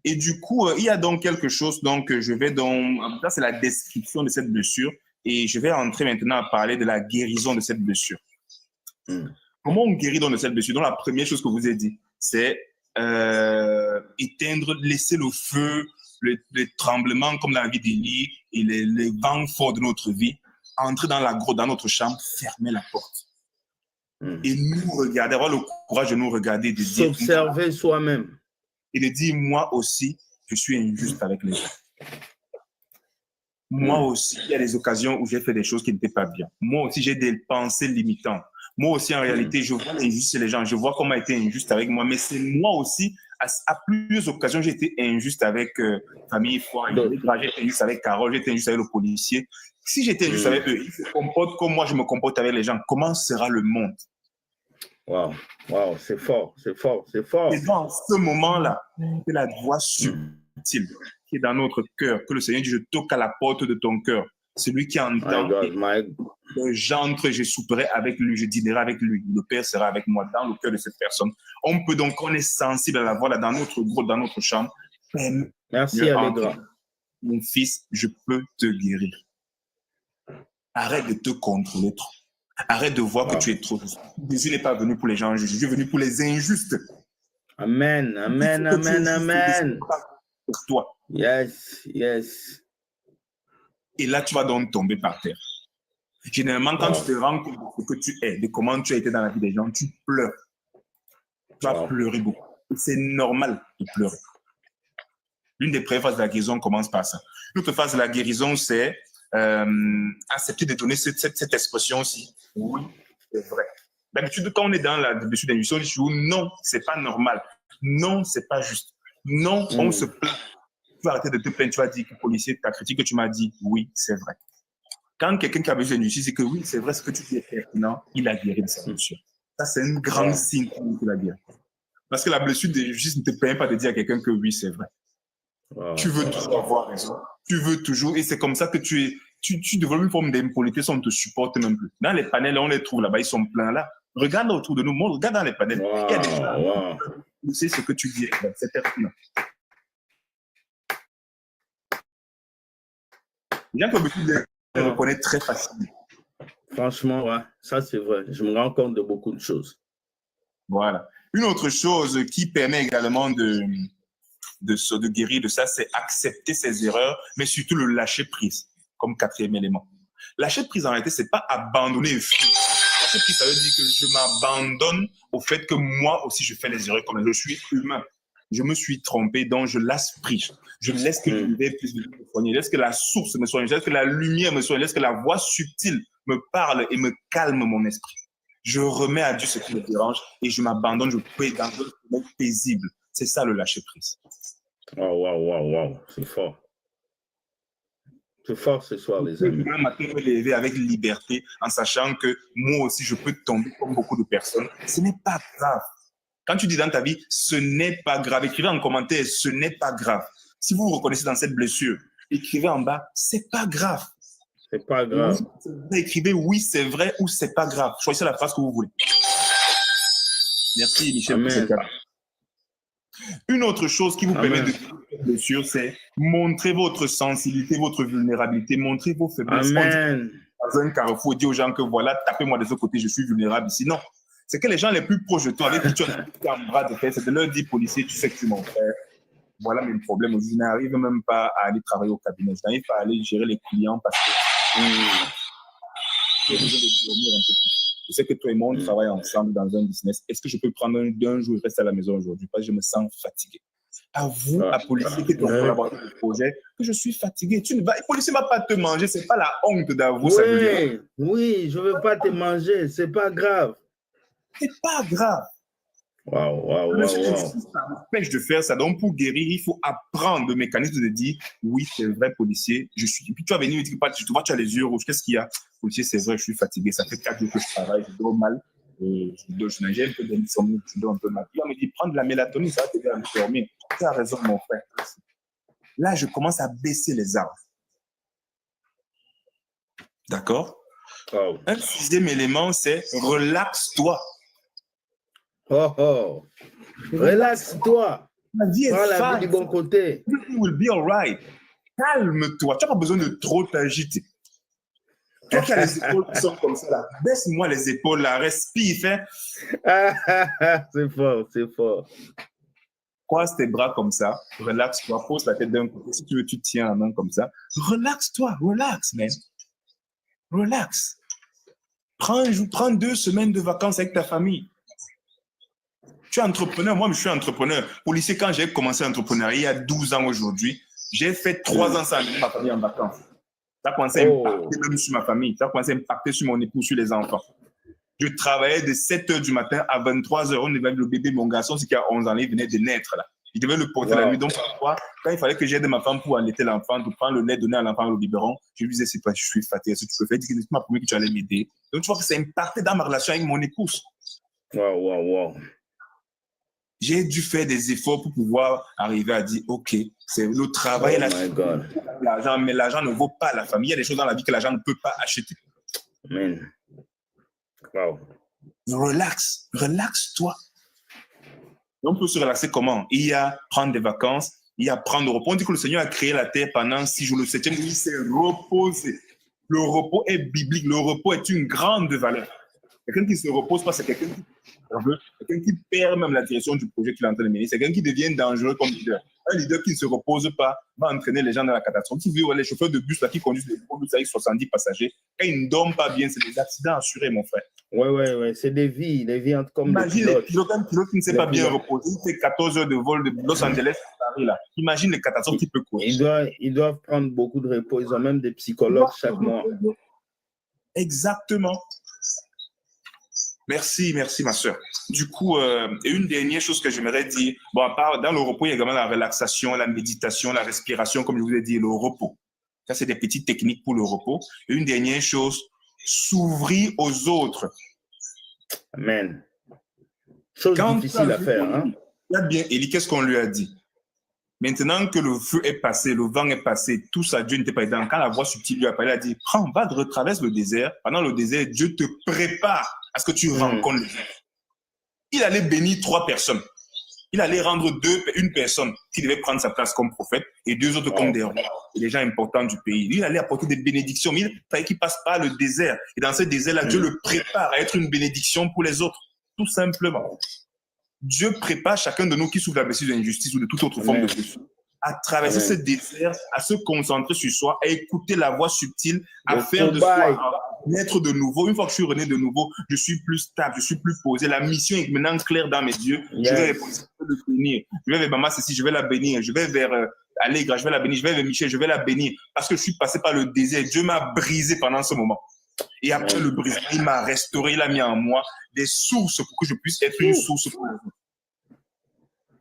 Et du coup, il y a donc quelque chose, donc je vais donc, ça c'est la description de cette blessure et je vais entrer maintenant à parler de la guérison de cette blessure. Comment on guérit donc de cette blessure? Donc la première chose que vous avez dit, c'est éteindre, laisser le feu, les tremblements comme dans la vie d'Élie et les vents forts de notre vie, entrer dans la grotte, dans notre chambre, fermer la porte. Et nous regarder, avoir le courage de nous regarder, de dire... S'observer soi-même. Et de dire, moi aussi, je suis injuste avec les gens. Moi aussi, il y a des occasions où j'ai fait des choses qui n'étaient pas bien. Moi aussi, j'ai des pensées limitantes. Moi aussi, en réalité, je vois l'injustice chez les gens. Je vois comment été injuste avec moi. Mais c'est moi aussi, à plusieurs occasions, j'ai été injuste avec famille, foi. J'ai été injuste avec Carole, j'ai été injuste avec le policier. Si j'étais injuste avec eux, ils se comportent comme moi, je me comporte avec les gens. Comment sera le monde? Waouh, c'est fort, c'est fort, c'est fort. Et dans ce moment-là, c'est la voix subtile qui est dans notre cœur, que le Seigneur dit, je toque à la porte de ton cœur. Celui qui entend, j'entre, je souperai avec lui, je dînerai avec lui. Le Père sera avec moi dans le cœur de cette personne. On peut donc, on est sensible à la voix là, dans notre grotte, dans notre chambre. Merci, Allegra. Mon fils, je peux te guérir. Arrête de te contrôler trop. Arrête de voir que tu es trop juste. Jésus n'est pas venu pour les gens justes, Jésus est venu pour les injustes. Amen, amen, amen, amen. Pour toi. Yes, yes. Et là, tu vas donc tomber par terre. Généralement, quand tu te rends compte de ce que tu es, de comment tu as été dans la vie des gens, tu pleures. Tu vas pleurer beaucoup. C'est normal de pleurer. L'une des premières phases de la guérison commence par ça. L'autre phase de la guérison, c'est accepter de donner cette expression aussi. Oui, c'est vrai. D'habitude, quand on est dans la blessure d'injustice, on dit non, c'est pas normal. Non, c'est pas juste. Non, on se plaint. Tu vas arrêter de te plaindre. Tu vas dire que le policier t'a critiqué, que tu m'as dit oui, c'est vrai. Quand quelqu'un qui a besoin d'injustice dit que oui, c'est vrai, ce que tu dis est pertinent, il a guéri de sa blessure. Ça, c'est un grand signe qu'il a guéri. Parce que la blessure d'injustice ne te permet pas de dire à quelqu'un que oui, c'est vrai. Tu veux toujours avoir raison. Tu veux toujours, et c'est comme ça que tu développes une forme d'impolitesse, on ne te supporte même plus. Dans les panels, on les trouve là-bas, ils sont pleins là. Regarde autour de nous, regarde dans les panels. Il y a des gens qui savent ce que tu dis, c'est pertinent. Les gens qui ont l'habitude de reconnaître très facilement. Franchement, ouais, ça c'est vrai. Je me rends compte de beaucoup de choses. Voilà. Une autre chose qui permet également de guérir de ça, c'est accepter ses erreurs, mais surtout le lâcher prise, comme quatrième élément. Lâcher prise, en réalité, c'est pas abandonner et fuir. Lâcher prise, ça veut dire que je m'abandonne au fait que moi aussi, je fais les erreurs comme je suis humain. Je me suis trompé, donc je lâche prise. Je laisse que l'univers puisse me soigner, je laisse que la source me soigne, je laisse que la lumière me soigne, je laisse que la voix subtile me parle et me calme mon esprit. Je remets à Dieu ce qui me dérange et je m'abandonne, je peux être dans un monde paisible. C'est ça le lâcher prise. Waouh, c'est fort. C'est fort ce soir, les amis. Demain matin, me lever avec liberté en sachant que moi aussi, je peux tomber comme beaucoup de personnes. Ce n'est pas grave. Quand tu dis dans ta vie, ce n'est pas grave. Écrivez en commentaire, ce n'est pas grave. Si vous vous reconnaissez dans cette blessure, écrivez en bas, c'est pas grave. C'est pas grave. Écrivez oui, c'est vrai ou c'est pas grave. Choisissez la phrase que vous voulez. Merci, Michel, pour cette carte. Une autre chose qui vous permet de vivre cette blessure, c'est montrer votre sensibilité, votre vulnérabilité, montrer vos faiblesses. Amen. Dans un carrefour, dire aux gens que voilà, tapez-moi de ce côté, je suis vulnérable ici. Non. C'est que les gens les plus proches de toi, avec qui tu as un bras de fer, c'est de leur dire, policier, tu sais que tu es mon frère. Voilà mes problèmes. Je n'arrive même pas à aller travailler au cabinet. Je n'arrive pas à aller gérer les clients parce que j'ai besoin de dormir un peu plus. Je sais que toi et moi, on travaille ensemble dans un business. Est-ce que je peux prendre un jour et rester à la maison aujourd'hui parce que je me sens fatigué? Avoue à policier qui est ton collaborateur de projet que je suis fatigué. Le policier ne va pas te manger. Ce n'est pas la honte d'avouer. Oui, je ne veux pas te manger. Ce n'est pas grave. Ce n'est pas grave. Waouh. Ça m'empêche de faire ça. Donc, pour guérir, il faut apprendre le mécanisme de dire oui, c'est vrai, policier. Je suis. Et puis, tu vas venir me dire tu vois, tu as les yeux rouges. Qu'est-ce qu'il y a? Policier, c'est vrai, je suis fatigué. Ça fait 4 jours que je travaille, je dors mal. J'ai un peu d'insomnie, je dors un peu mal. Puis, on me dit prends de la mélatonine, ça va t'aider à me dormir. Tu as raison, mon frère. Là, je commence à baisser les armes. D'accord? Un 6e élément, c'est relaxe-toi. Relaxe-toi. La vie est prends la vie du bon côté. You will be all right. Calme-toi. Tu n'as pas besoin de trop t'agiter. Toi qui as les épaules qui sont comme ça, là, baisse-moi les épaules, là, respire, fais. C'est fort. Croise tes bras comme ça, relaxe-toi, pose la tête d'un côté. Si tu veux, tu tiens la main comme ça. Relaxe-toi, relax, man. Relax. Prends 2 semaines de vacances avec ta famille. Tu es entrepreneur, moi je suis entrepreneur. Policier, quand j'ai commencé l'entrepreneuriat il y a 12 ans aujourd'hui, j'ai fait 3 ans sans amener ma famille en vacances. Ça a commencé à impacter même sur ma famille. Ça a commencé à impacter sur mon époux, sur les enfants. Je travaillais de 7h du matin à 23h. On devait le bébé, mon garçon, c'est qui a 11 ans, il venait de naître là. Il devait le porter la nuit. Donc parfois, quand il fallait que j'aide ma femme pour allaiter l'enfant, de prendre le lait, donner à l'enfant le biberon, je lui disais, c'est pas, je suis fatigué, est-ce que tu peux faire? Il dit, tu m'as promis que tu allais m'aider. Donc tu vois que ça a impacté dans ma relation avec mon épouse. Wow. J'ai dû faire des efforts pour pouvoir arriver à dire, OK, c'est le travail, l'argent, mais l'argent ne vaut pas la famille. Il y a des choses dans la vie que l'argent ne peut pas acheter. Amen. Wow. Relaxe-toi. On peut se relaxer comment? Il y a prendre des vacances, il y a prendre le repos. On dit que le Seigneur a créé la terre pendant 6 jours. Le 7e jour, il s'est reposé. Le repos est biblique. Le repos est une grande valeur. Quelqu'un qui ne se repose pas, c'est quelqu'un qui perd même la direction du projet qu'il est en train de mener. C'est quelqu'un qui devient dangereux comme leader. Un leader qui ne se repose pas va entraîner les gens dans la catastrophe. Si vous voyez les chauffeurs de bus là, qui conduisent des bus avec 70 passagers, quand ils ne dorment pas bien, c'est des accidents assurés, mon frère. Oui. C'est des vies comme imagine des pilotes. Un pilote qui ne s'est pas bien reposé, il fait 14 heures de vol de Los Angeles à Paris. Là. Imagine les catastrophes qu'il peut causer. Ils doivent prendre beaucoup de repos. Ils ont même des psychologues chaque mois. Exactement. Merci, ma soeur. Du coup, une dernière chose que j'aimerais dire, à part dans le repos, il y a également la relaxation, la méditation, la respiration, comme je vous ai dit, le repos. Ça, c'est des petites techniques pour le repos. Et une dernière chose, s'ouvrir aux autres. Amen. Chose difficile à faire. Regarde bien, Élie, qu'est-ce qu'on lui a dit? Maintenant que le feu est passé, le vent est passé, tout ça, Dieu n'était pas aidant. Quand la voix subtile lui a parlé, elle a dit, prends, va, retraverse le désert. Pendant le désert, Dieu te prépare à ce que tu rencontres les gens. Il allait bénir 3 personnes. Il allait rendre une personne qui devait prendre sa place comme prophète et 2 autres comme des rois et des gens importants du pays. Il allait apporter des bénédictions, mais il fallait qu'il passe par le désert. Et dans ce désert-là, Dieu le prépare à être une bénédiction pour les autres, tout simplement. Dieu prépare chacun de nous qui souffre de la blessure de l'injustice ou de toute autre forme de blessure à traverser ce désert, à se concentrer sur soi, à écouter la voix subtile, à faire de soi naître de nouveau. Une fois que je suis rené de nouveau, je suis plus stable, je suis plus posé. La mission est maintenant claire dans mes yeux. Je vais répondre, le bénir. Je vais vers Maman Cécile, je vais la bénir. Je vais vers Allegra, je vais la bénir. Je vais vers Michel, je vais la bénir. Parce que je suis passé par le désert. Dieu m'a brisé pendant ce moment. Et après le brisement, il m'a restauré, il a mis en moi des sources pour que je puisse être une source pour les autres.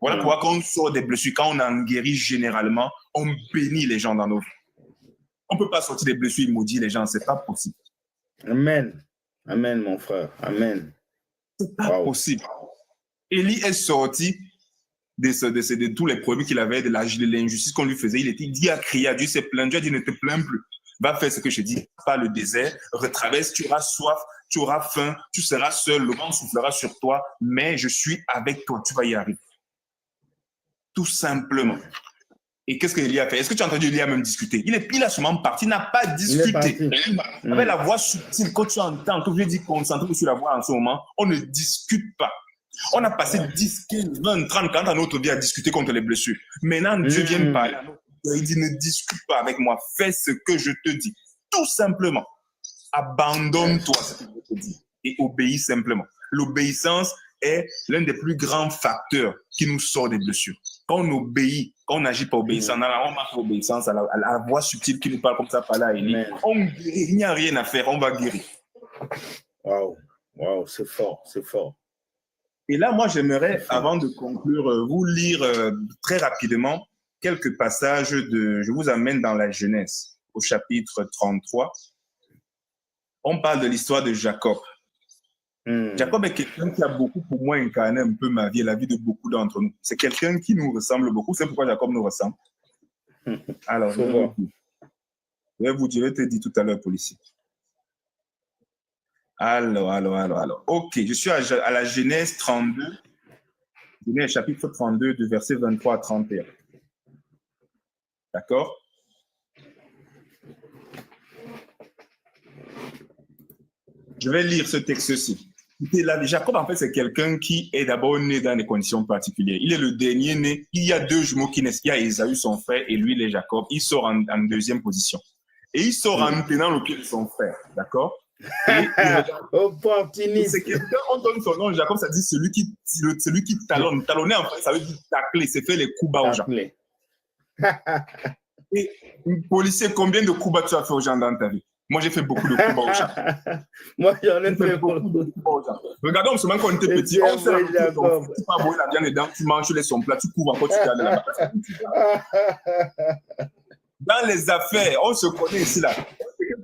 Voilà pourquoi quand on sort des blessures, quand on en guérit généralement, on bénit les gens dans nos vies. On ne peut pas sortir des blessures et maudire les gens, ce n'est pas possible. Amen. Amen, mon frère. Amen. Ce n'est pas possible. Élie est sorti de tous les problèmes qu'il avait, de l'injustice qu'on lui faisait. Il a crié à Dieu, il s'est plaint. Dieu a dit, ne te plains plus. Va faire ce que je dis, pas le désert, retraverse, tu auras soif, tu auras faim, tu seras seul, le vent soufflera sur toi, mais je suis avec toi, tu vas y arriver. Tout simplement. Et qu'est-ce qu'Élie a fait? Est-ce que tu as entendu Élie même discuter? Il a seulement parti, il n'a pas discuté. Avec la voix subtile, quand tu entends, quand je dis concentre sur la voix en ce moment, on ne discute pas. On a passé 10, 15, 20, 30, 40 ans à notre vie à discuter contre les blessures. Maintenant, Dieu vient parler à notre vie. Il dit, ne discute pas avec moi, fais ce que je te dis. Tout simplement. Abandonne-toi, ce que je te dis. Et obéis simplement. L'obéissance est l'un des plus grands facteurs qui nous sort des blessures. Quand on obéit, quand on n'agit pas obéissant, on marque l'obéissance à la voix subtile qui nous parle comme ça par là. On guérit, il n'y a rien à faire, on va guérir. Waouh, c'est fort, c'est fort. Et là, moi, j'aimerais, avant de conclure, vous lire très rapidement quelques passages je vous amène dans la Genèse, au chapitre 33. On parle de l'histoire de Jacob. Jacob est quelqu'un qui a beaucoup, pour moi, incarné un peu ma vie et la vie de beaucoup d'entre nous. C'est quelqu'un qui nous ressemble beaucoup. C'est pourquoi Jacob nous ressemble. Alors, je vais te dire tout à l'heure, policier. Alors. Ok, je suis à la Genèse 32. Genèse chapitre 32, de versets 23 à 31. D'accord? Je vais lire ce texte-ci. Jacob, en fait, c'est quelqu'un qui est d'abord né dans des conditions particulières. Il est le dernier né. Il y a deux jumeaux qui naissent. Il y a Ésaü, son frère, et lui, il est Jacob. Il sort en deuxième position. Et il sort en tenant le pied de son frère. D'accord? C'est quelqu'un, on donne son nom, Jacob, ça dit celui qui talonne. Talonner, en fait, ça veut dire tacler, c'est faire les coups bas aux gens. Et policier, combien de coups bas tu as fait aux gens dans ta vie? Moi, j'ai fait beaucoup de coups bas aux gens. Moi, j'en ai fait beaucoup de coups bas aux gens. Regardons, on se met quand on était petit, on sait tu pas brûler la viande dedans, tu manges les sons plats, tu couvres encore, tu gardes là-bas. Dans les affaires, on se connaît ici là.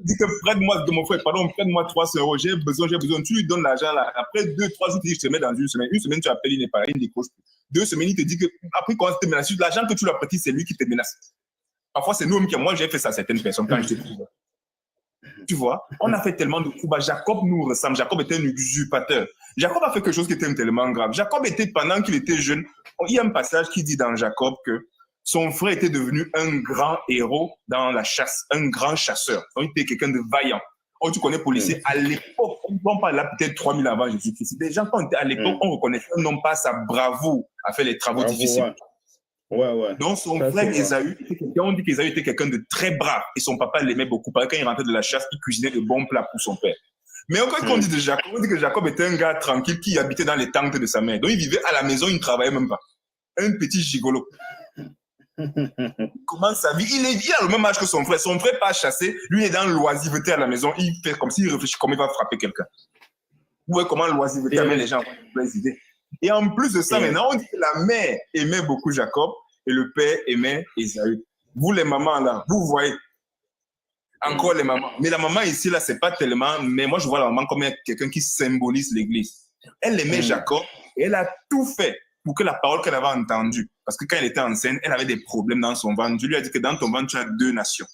Dis que prête-moi de mon frère, pardon, prête-moi 300 €, j'ai besoin, tu lui donnes l'argent là. Après 2-3 jours, tu dis, je te mets dans une semaine. Une semaine, tu appelles, il n'est pas là, il décroche plus. 2 semaines, il te dit que, après, quand tu te menaces, l'argent que tu lui as prêté, c'est lui qui te menace. Parfois, c'est nous, moi, j'ai fait ça à certaines personnes quand j'étais petit. Tu vois, on a fait tellement de coups. Jacob nous ressemble. Jacob était un usurpateur. Jacob a fait quelque chose qui était tellement grave. Jacob était, pendant qu'il était jeune, il y a un passage qui dit dans Jacob que son frère était devenu un grand héros dans la chasse, un grand chasseur. Donc, il était quelqu'un de vaillant. Oh, tu connais policier, à l'époque, on parle là peut-être 3000 avant Jésus-Christ. Des gens, quand on était à l'époque, on reconnaissait non pas sa bravoure à faire les travaux difficiles. Ouais. Donc, son frère Ésaü, on dit qu'Ésaü était quelqu'un de très brave et son papa l'aimait beaucoup. Parce que quand il rentrait de la chasse, il cuisinait de bons plats pour son père. Mais quand on dit de Jacob, on dit que Jacob était un gars tranquille qui habitait dans les tentes de sa mère. Donc, il vivait à la maison, il ne travaillait même pas. Un petit gigolo. Comment sa vie? Il a le même âge que son frère. Son frère pas chassé. Lui est dans l'oisiveté à la maison. Il fait comme s'il réfléchit comment il va frapper quelqu'un. Vous voyez comment l'oisiveté amène les gens à des idées. Et en plus de ça, maintenant, on dit que la mère aimait beaucoup Jacob et le père aimait Ésaü. Vous, les mamans, là, vous voyez. Encore les mamans. Mais la maman ici, là, c'est pas tellement. Mais moi, je vois la maman comme quelqu'un qui symbolise l'église. Elle aimait Jacob et elle a tout fait pour que la parole qu'elle avait entendue, parce que quand elle était enceinte, elle avait des problèmes dans son ventre. Dieu lui a dit que dans ton ventre, tu as 2 nations.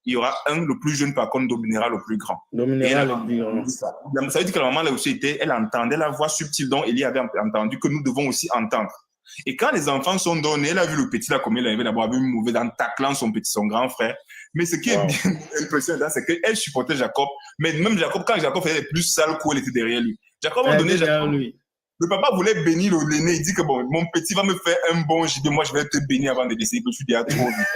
Il y aura le plus jeune, par contre, dominera le plus grand. Dominera le plus grand. Ça veut dire que la maman, là aussi, elle entendait la voix subtile dont Élie avait entendu, que nous devons aussi entendre. Et quand les enfants sont donnés, elle a vu le petit là, comme il avait d'abord vu mauvais en taclant son grand frère. Mais ce qui est bien impressionnant, c'est qu'elle supportait Jacob. Mais même Jacob, quand Jacob faisait les plus sales coups, elle était derrière lui. Jacob a donné Jacob. Le papa voulait bénir l'aîné. Il dit que bon, mon petit va me faire un bon gibier. Moi, je vais te bénir avant de décider que je suis déjà trop vite.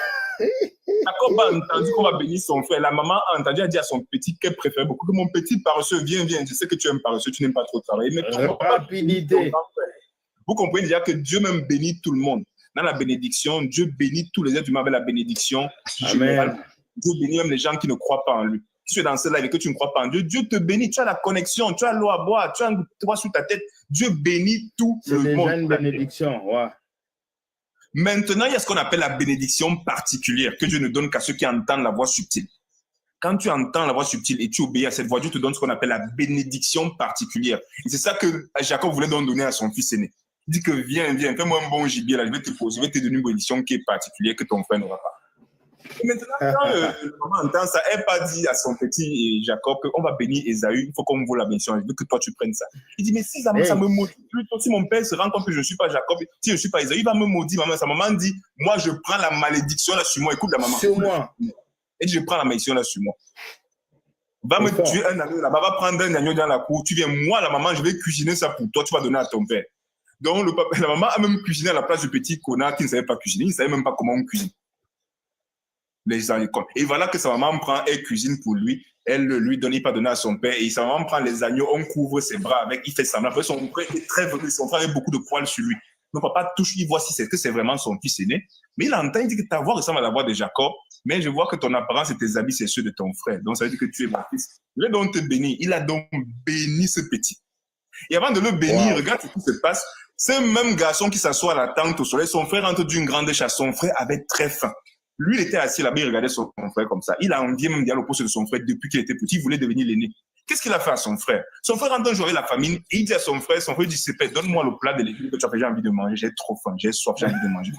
Jacob a entendu qu'on va bénir son frère. La maman a entendu, a dit à son petit qu'elle préfère beaucoup que mon petit paresseux, viens. Je sais que tu aimes paresseux, tu n'aimes pas trop travailler. Mais rapidité. Vous comprenez déjà que Dieu même bénit tout le monde. Dans la bénédiction, Dieu bénit tous les êtres humains avec la bénédiction générale. Dieu bénit même les gens qui ne croient pas en lui. Si tu es dans ce live et que tu ne crois pas en Dieu, Dieu te bénit. Tu as la connexion, tu as l'eau à boire, tu as un toit sur ta tête. Dieu bénit tout le monde. C'est déjà une bénédiction, ouais. Maintenant, il y a ce qu'on appelle la bénédiction particulière que Dieu ne donne qu'à ceux qui entendent la voix subtile. Quand tu entends la voix subtile et tu obéis à cette voix, Dieu te donne ce qu'on appelle la bénédiction particulière. Et c'est ça que Jacob voulait donc donner à son fils aîné. Il dit que viens, fais-moi un bon gibier, là, je vais te donner une bénédiction qui est particulière que ton frère n'aura pas. Et maintenant, quand maman entend ça, elle n'a pas dit à son petit Jacob qu'on va bénir Ésaü, il faut qu'on voit la bénédiction, je veux que toi tu prennes ça. Il dit, mais si ça me maudit plutôt, si mon père se rend compte que je ne suis pas Jacob, si je ne suis pas Ésaü, il va me maudire. Sa maman dit, moi je prends la malédiction là sur moi, écoute la maman. Sur moi. Elle dit, je prends la malédiction là sur moi. Va me tuer un agneau là-bas, va prendre un agneau dans la cour, tu viens, moi la maman, je vais cuisiner ça pour toi, tu vas donner à ton père. Donc la maman a même cuisiné à la place du petit connard qui ne savait pas cuisiner, il ne savait même pas comment on cuisine. Et voilà que sa maman prend, elle cuisine pour lui, elle lui donne, il pas donné à son père, et sa maman prend les agneaux, on couvre ses bras avec, il fait semblant. Après, son frère est très velu, son frère a beaucoup de poils sur lui. Donc papa touche, il voit si c'est vraiment son fils aîné, mais il entend, il dit que ta voix ressemble à la voix de Jacob, mais je vois que ton apparence et tes habits, c'est ceux de ton frère. Donc ça veut dire que tu es mon fils. Je vais donc te bénir. Il a donc béni ce petit. Et avant de le bénir, regarde ce qui se passe. Ce même garçon qui s'assoit à la tente au soleil, son frère entre d'une grande chasse. Son frère avait très faim. Lui, il était assis là-bas, il regardait son frère comme ça. Il a envié même à l'opposé de son frère depuis qu'il était petit. Il voulait devenir l'aîné. Qu'est-ce qu'il a fait à son frère? Son frère entend jouer la famine et il dit à son frère dit, c'est fait, donne-moi le plat de légumes que tu as fait, j'ai envie de manger, j'ai trop faim, j'ai soif, j'ai envie de manger.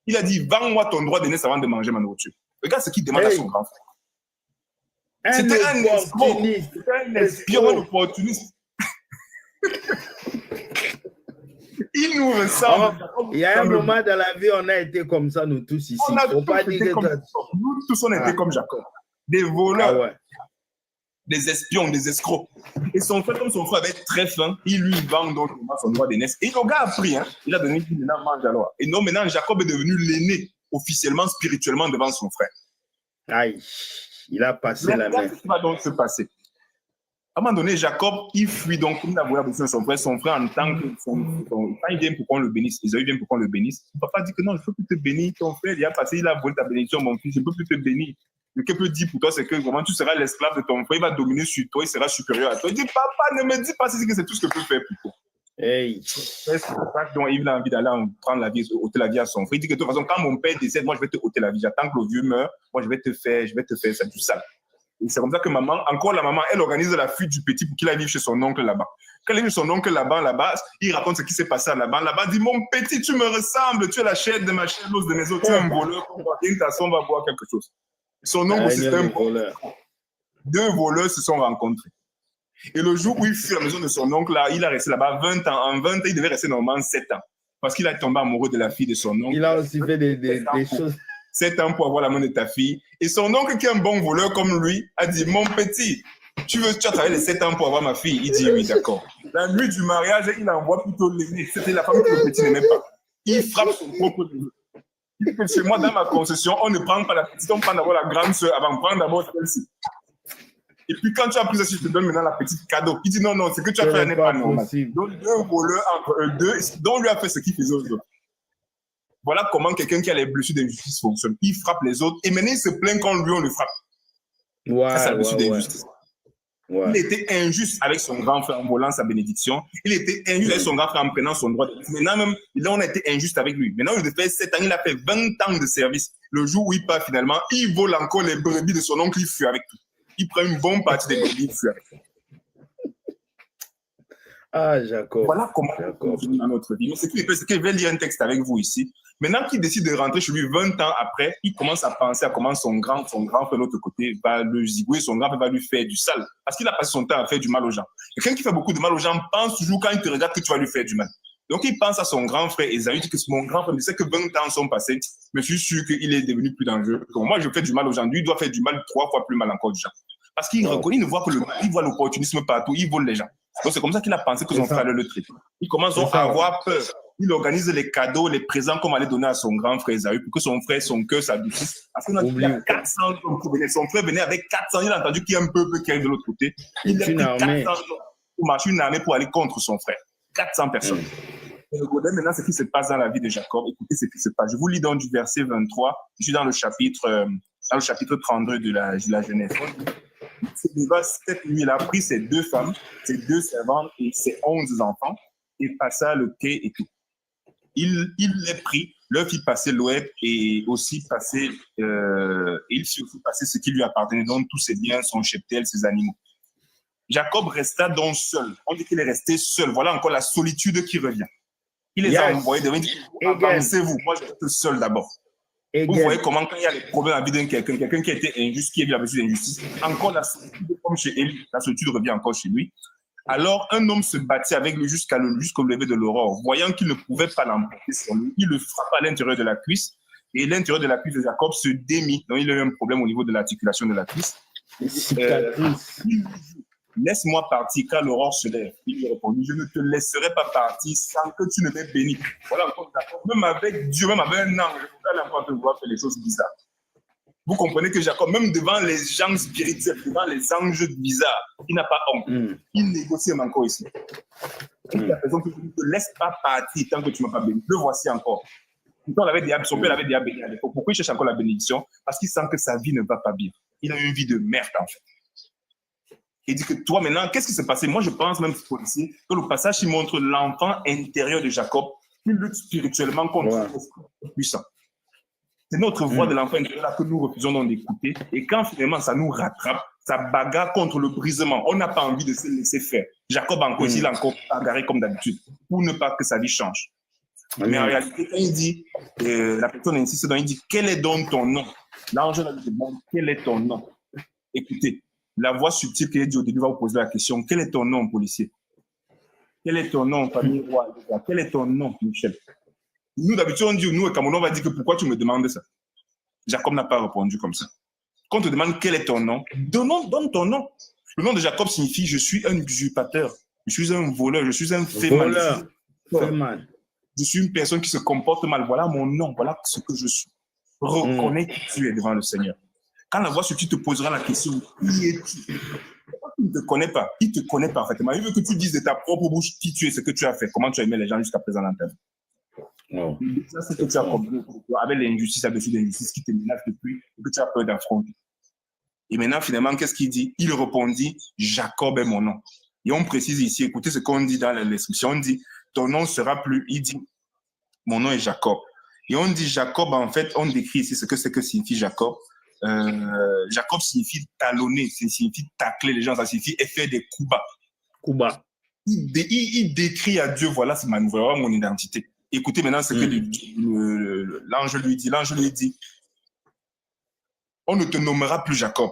Il a dit, vends-moi ton droit d'aînesse avant de manger ma nourriture. Regarde ce qu'il demande à son grand frère. C'était un escroc, c'était un espion, un opportuniste. Il nous ressemble. Il y a un moment dans la vie, on a été comme ça, nous tous ici. Nous tous, on a été comme Jacob. Des voleurs, des espions, des escrocs. Et son frère, comme son frère avait très faim, il lui vend donc son droit d'aînesse. Et le gars a pris, il a donné, il dit, maintenant mange alors. Et non, maintenant, Jacob est devenu l'aîné, officiellement, spirituellement, devant son frère. Aïe, il a passé la main. Qu'est-ce qui va donc se passer? À un moment donné, Jacob, il fuit donc, il a voulu besoin de son frère. Son frère, en tant que quand il vient pour qu'on le bénisse, Isaïe vient pour qu'on le bénisse. Son papa dit que non, je ne peux plus te bénir. Ton frère, il a passé, il a volé ta bénédiction, mon fils, je ne peux plus te bénir. Ce que peut dire pour toi, c'est que vraiment, tu seras l'esclave de ton frère, il va dominer sur toi, il sera supérieur à toi. Il dit, papa, ne me dis pas que c'est tout ce que je peux faire pour toi. Hey. Donc, il a envie d'aller prendre la vie, ôter la vie à son frère. Il dit que de toute façon, quand mon père décède, moi, je vais te ôter la vie. J'attends que le vieux meure, moi, je vais te faire ça du sale. Et c'est comme ça que maman, elle organise la fuite du petit pour qu'il aille vivre chez son oncle là-bas. Quand il est chez son oncle là-bas, il raconte ce qui s'est passé là-bas. Là-bas, il dit, mon petit, tu me ressembles, tu es la chair de ma chair, l'os de mes os, tu es un voleur, viens t'asseoir, on va boire quelque chose. Son oncle aussi, c'est un voleur. Deux voleurs se sont rencontrés. Et le jour où il fut à la maison de son oncle, là, il a resté là-bas 20 ans. En 20 ans, il devait rester normalement 7 ans. Parce qu'il a tombé amoureux de la fille de son oncle. Il a aussi fait des choses. 7 ans pour avoir la main de ta fille. Et son oncle, qui est un bon voleur comme lui, a dit, mon petit, tu as travaillé les 7 ans pour avoir ma fille? Il dit, oui, d'accord. La nuit du mariage, il envoie plutôt l'aîné. C'était la femme que le petit n'aimait pas. Il frappe son propre neveu. Il dit que chez moi, dans ma concession, on ne prend pas la petite, on prend d'abord la grande sœur avant de prendre d'abord celle-ci. Et puis quand tu as pris ça, je te donne maintenant la petite cadeau. Il dit, non, ce que tu as fait n'est pas normal. Donc, deux voleurs entre eux deux, dont lui a fait ce qu'il faisait aux autres. Voilà comment quelqu'un qui a les blessures d'injustice fonctionne. Il frappe les autres et maintenant il se plaint quand lui on le frappe. Ça, c'est la blessure d'injustice. Il était injuste avec son grand frère en volant sa bénédiction. Il était injuste avec son grand frère en prenant son droit. Maintenant même, là on a été injuste avec lui. Maintenant il a fait 7 ans, il a fait 20 ans de service. Le jour où il part finalement, il vole encore les brebis de son oncle, il fuit avec tout. Il prend une bonne partie des brebis, il fuit avec tout. Ah, Jacob. Voilà comment on continue dans notre vie. Mais ce qu'il fait, c'est que je vais lire un texte avec vous ici. Maintenant qu'il décide de rentrer chez lui 20 ans après, il commence à penser à comment son grand frère de l'autre côté va le zigouer, son grand frère va lui faire du sale. Parce qu'il a passé son temps à faire du mal aux gens. Quelqu'un qui fait beaucoup de mal aux gens pense toujours quand il te regarde que tu vas lui faire du mal. Donc il pense à son grand frère Ésaü, il dit que mon grand frère, il sait que 20 ans sont passés, mais je suis sûr qu'il est devenu plus dangereux. Donc moi, je fais du mal aux gens, lui, il doit faire du mal 3 fois plus mal encore aux gens. Parce qu'il reconnaît, il ne voit que il voit l'opportunisme partout, il vole les gens. Donc c'est comme ça qu'il a pensé que son frère allait le traiter. Il commence donc à avoir peur. Il organise les cadeaux, les présents qu'on allait donner à son grand frère Ésaü pour que son frère, son cœur s'adoucisse. Parce qu'on a dit 400 hommes. Son frère venait avec 400. Il a entendu qu'il y a un peuple qui arrive de l'autre côté. Il a pris 400 hommes pour marcher une armée pour aller contre son frère. 400 personnes. Et regardez maintenant ce qui se passe dans la vie de Jacob. Écoutez ce qui se passe. Je vous lis donc du verset 23. Je suis dans le chapitre 32 de la Genèse. Il leva cette nuit, il a pris ses 2 femmes, ses 2 servantes et ses 11 enfants et passa le quai et tout. Il les prit, leur fit passer l'Oued et aussi passer, il fit aussi passer ce qui lui appartenait, donc tous ses biens, son cheptel, ses animaux. Jacob resta donc seul. On dit qu'il est resté seul. Voilà encore la solitude qui revient. Il les a envoyés devant, il dit, avancez-vous, moi je reste seul d'abord. Vous voyez comment quand il y a des problèmes à la vie d'un quelqu'un qui a été injuste, qui a vu la blessure d'injustice, encore la solitude comme chez Élie, la solitude revient encore chez lui. Alors un homme se battit avec lui jusqu'au lever de l'aurore. Voyant qu'il ne pouvait pas l'emporter sur lui, il le frappa à l'intérieur de la cuisse et l'intérieur de la cuisse de Jacob se démit. Donc il a eu un problème au niveau de l'articulation de la cuisse. Laisse-moi partir car l'aurore se lève. Il lui répondit, je ne te laisserai pas partir sans que tu ne m'aies béni. Voilà encore Jacob, même avec Dieu, même avec un ange, il n'a pas voir faire les choses bizarres. Vous comprenez que Jacob, même devant les gens spirituels, devant les anges bizarres, il n'a pas honte. Il négocie même encore ici. La personne qui ne te laisse pas partir tant que tu ne m'as pas béni. Le voici encore. Son père l'avait déjà béni à l'époque. Pourquoi il cherche encore la bénédiction? Parce qu'il sent que sa vie ne va pas bien. Il a une vie de merde en fait. Il dit que toi maintenant, qu'est-ce qui s'est passé? Moi je pense même ici que le passage il montre l'enfant intérieur de Jacob qui lutte spirituellement contre l'esprit puissant. C'est notre voix de l'enfant intérieur que nous refusons donc d'écouter. Et quand finalement ça nous rattrape, ça bagarre contre le brisement. On n'a pas envie de se laisser faire. Jacob encore ici, il a encore bagarré comme d'habitude pour ne pas que sa vie change. Mais en réalité, quand il dit, la personne insiste, donc il dit, quel est donc ton nom? L'ange lui demande, quel est ton nom? Écoutez, la voix subtile qu'il a dit au début va vous poser la question, quel est ton nom, policier? Quel est ton nom, famille roi? Quel est ton nom, Michel? Nous, d'habitude, on dit, nous, au Cameroun, on va dire que pourquoi tu me demandes ça? Jacob n'a pas répondu comme ça. Quand on te demande quel est ton nom, donne ton nom. Le nom de Jacob signifie je suis un usurpateur, je suis un voleur, je suis un fémal. Je suis une personne qui se comporte mal. Voilà mon nom, voilà ce que je suis. Reconnais qui tu es devant le Seigneur. Quand la voix subtile te posera la question, qui es-tu? Il ne te connaît pas. Il te connaît parfaitement. Il veut que tu dises de ta propre bouche qui tu es, ce que tu as fait, comment tu as aimé les gens jusqu'à présent dans ta vie. Ça, c'est ce que tu as compris avec l'injustice, avec l'injustice qui te menace depuis et que tu as peur d'affronter. Et maintenant, finalement, qu'est-ce qu'il dit? Il répondit, Jacob est mon nom. Et on précise ici, écoutez ce qu'on dit dans la description, on dit, ton nom sera plus, il dit, mon nom est Jacob. Et on dit Jacob, en fait, on décrit ici ce que c'est que signifie Jacob. Jacob signifie talonner, ça signifie tacler les gens, ça signifie faire des coups bas. Il décrit à Dieu, voilà, c'est voilà mon identité. Écoutez maintenant ce que l'ange lui dit. L'ange lui dit, on ne te nommera plus Jacob.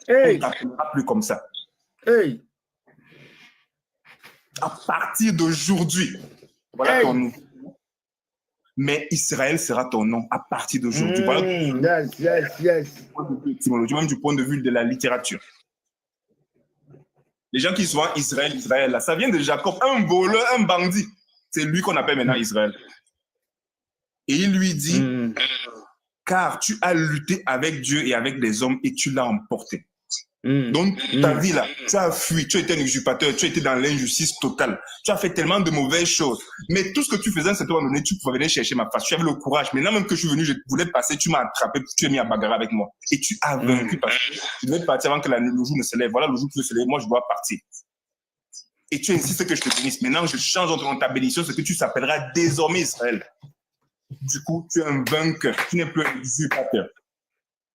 On ne t'appellera plus comme ça. À partir d'aujourd'hui, voilà ton nom. Mais Israël sera ton nom à partir d'aujourd'hui. Voilà. Même du point de vue de la littérature. Les gens qui sont Israël, là, ça vient de Jacob, un voleur, un bandit. C'est lui qu'on appelle maintenant Israël. Et il lui dit, car tu as lutté avec Dieu et avec les hommes et tu l'as emporté. Donc, ta vie là, tu as fui, tu étais un usurpateur, tu étais dans l'injustice totale. Tu as fait tellement de mauvaises choses. Mais tout ce que tu faisais à un certain moment donné, tu pouvais venir chercher ma face. Tu avais le courage. Maintenant même que je suis venu, je voulais passer, tu m'as attrapé, tu es mis à bagarrer avec moi. Et tu as vaincu parce que je devais partir avant que le jour ne se lève. Voilà, le jour qui se lève, moi je dois partir. Et tu insistes que je te bénisse. Maintenant, je change entre ta bénédiction, ce que tu s'appelleras désormais Israël. Du coup, tu es un vainqueur. Tu n'es plus un usurpateur.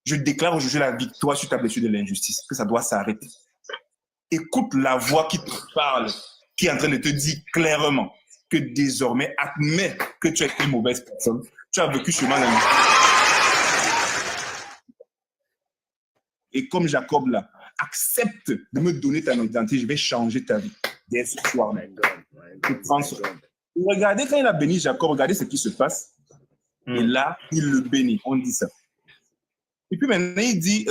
Je déclare aujourd'hui la victoire sur ta blessure de l'injustice, que ça doit s'arrêter. Écoute la voix qui te parle, qui est en train de te dire clairement que désormais, admets que tu es une mauvaise personne. Tu as vécu sûrement l'injustice. Et comme Jacob là, accepte de me donner ta identité, je vais changer ta vie. Dès ce soir, regardez quand il a béni Jacob, regardez ce qui se passe. Et là, il le bénit. On dit ça. Et puis maintenant, il dit,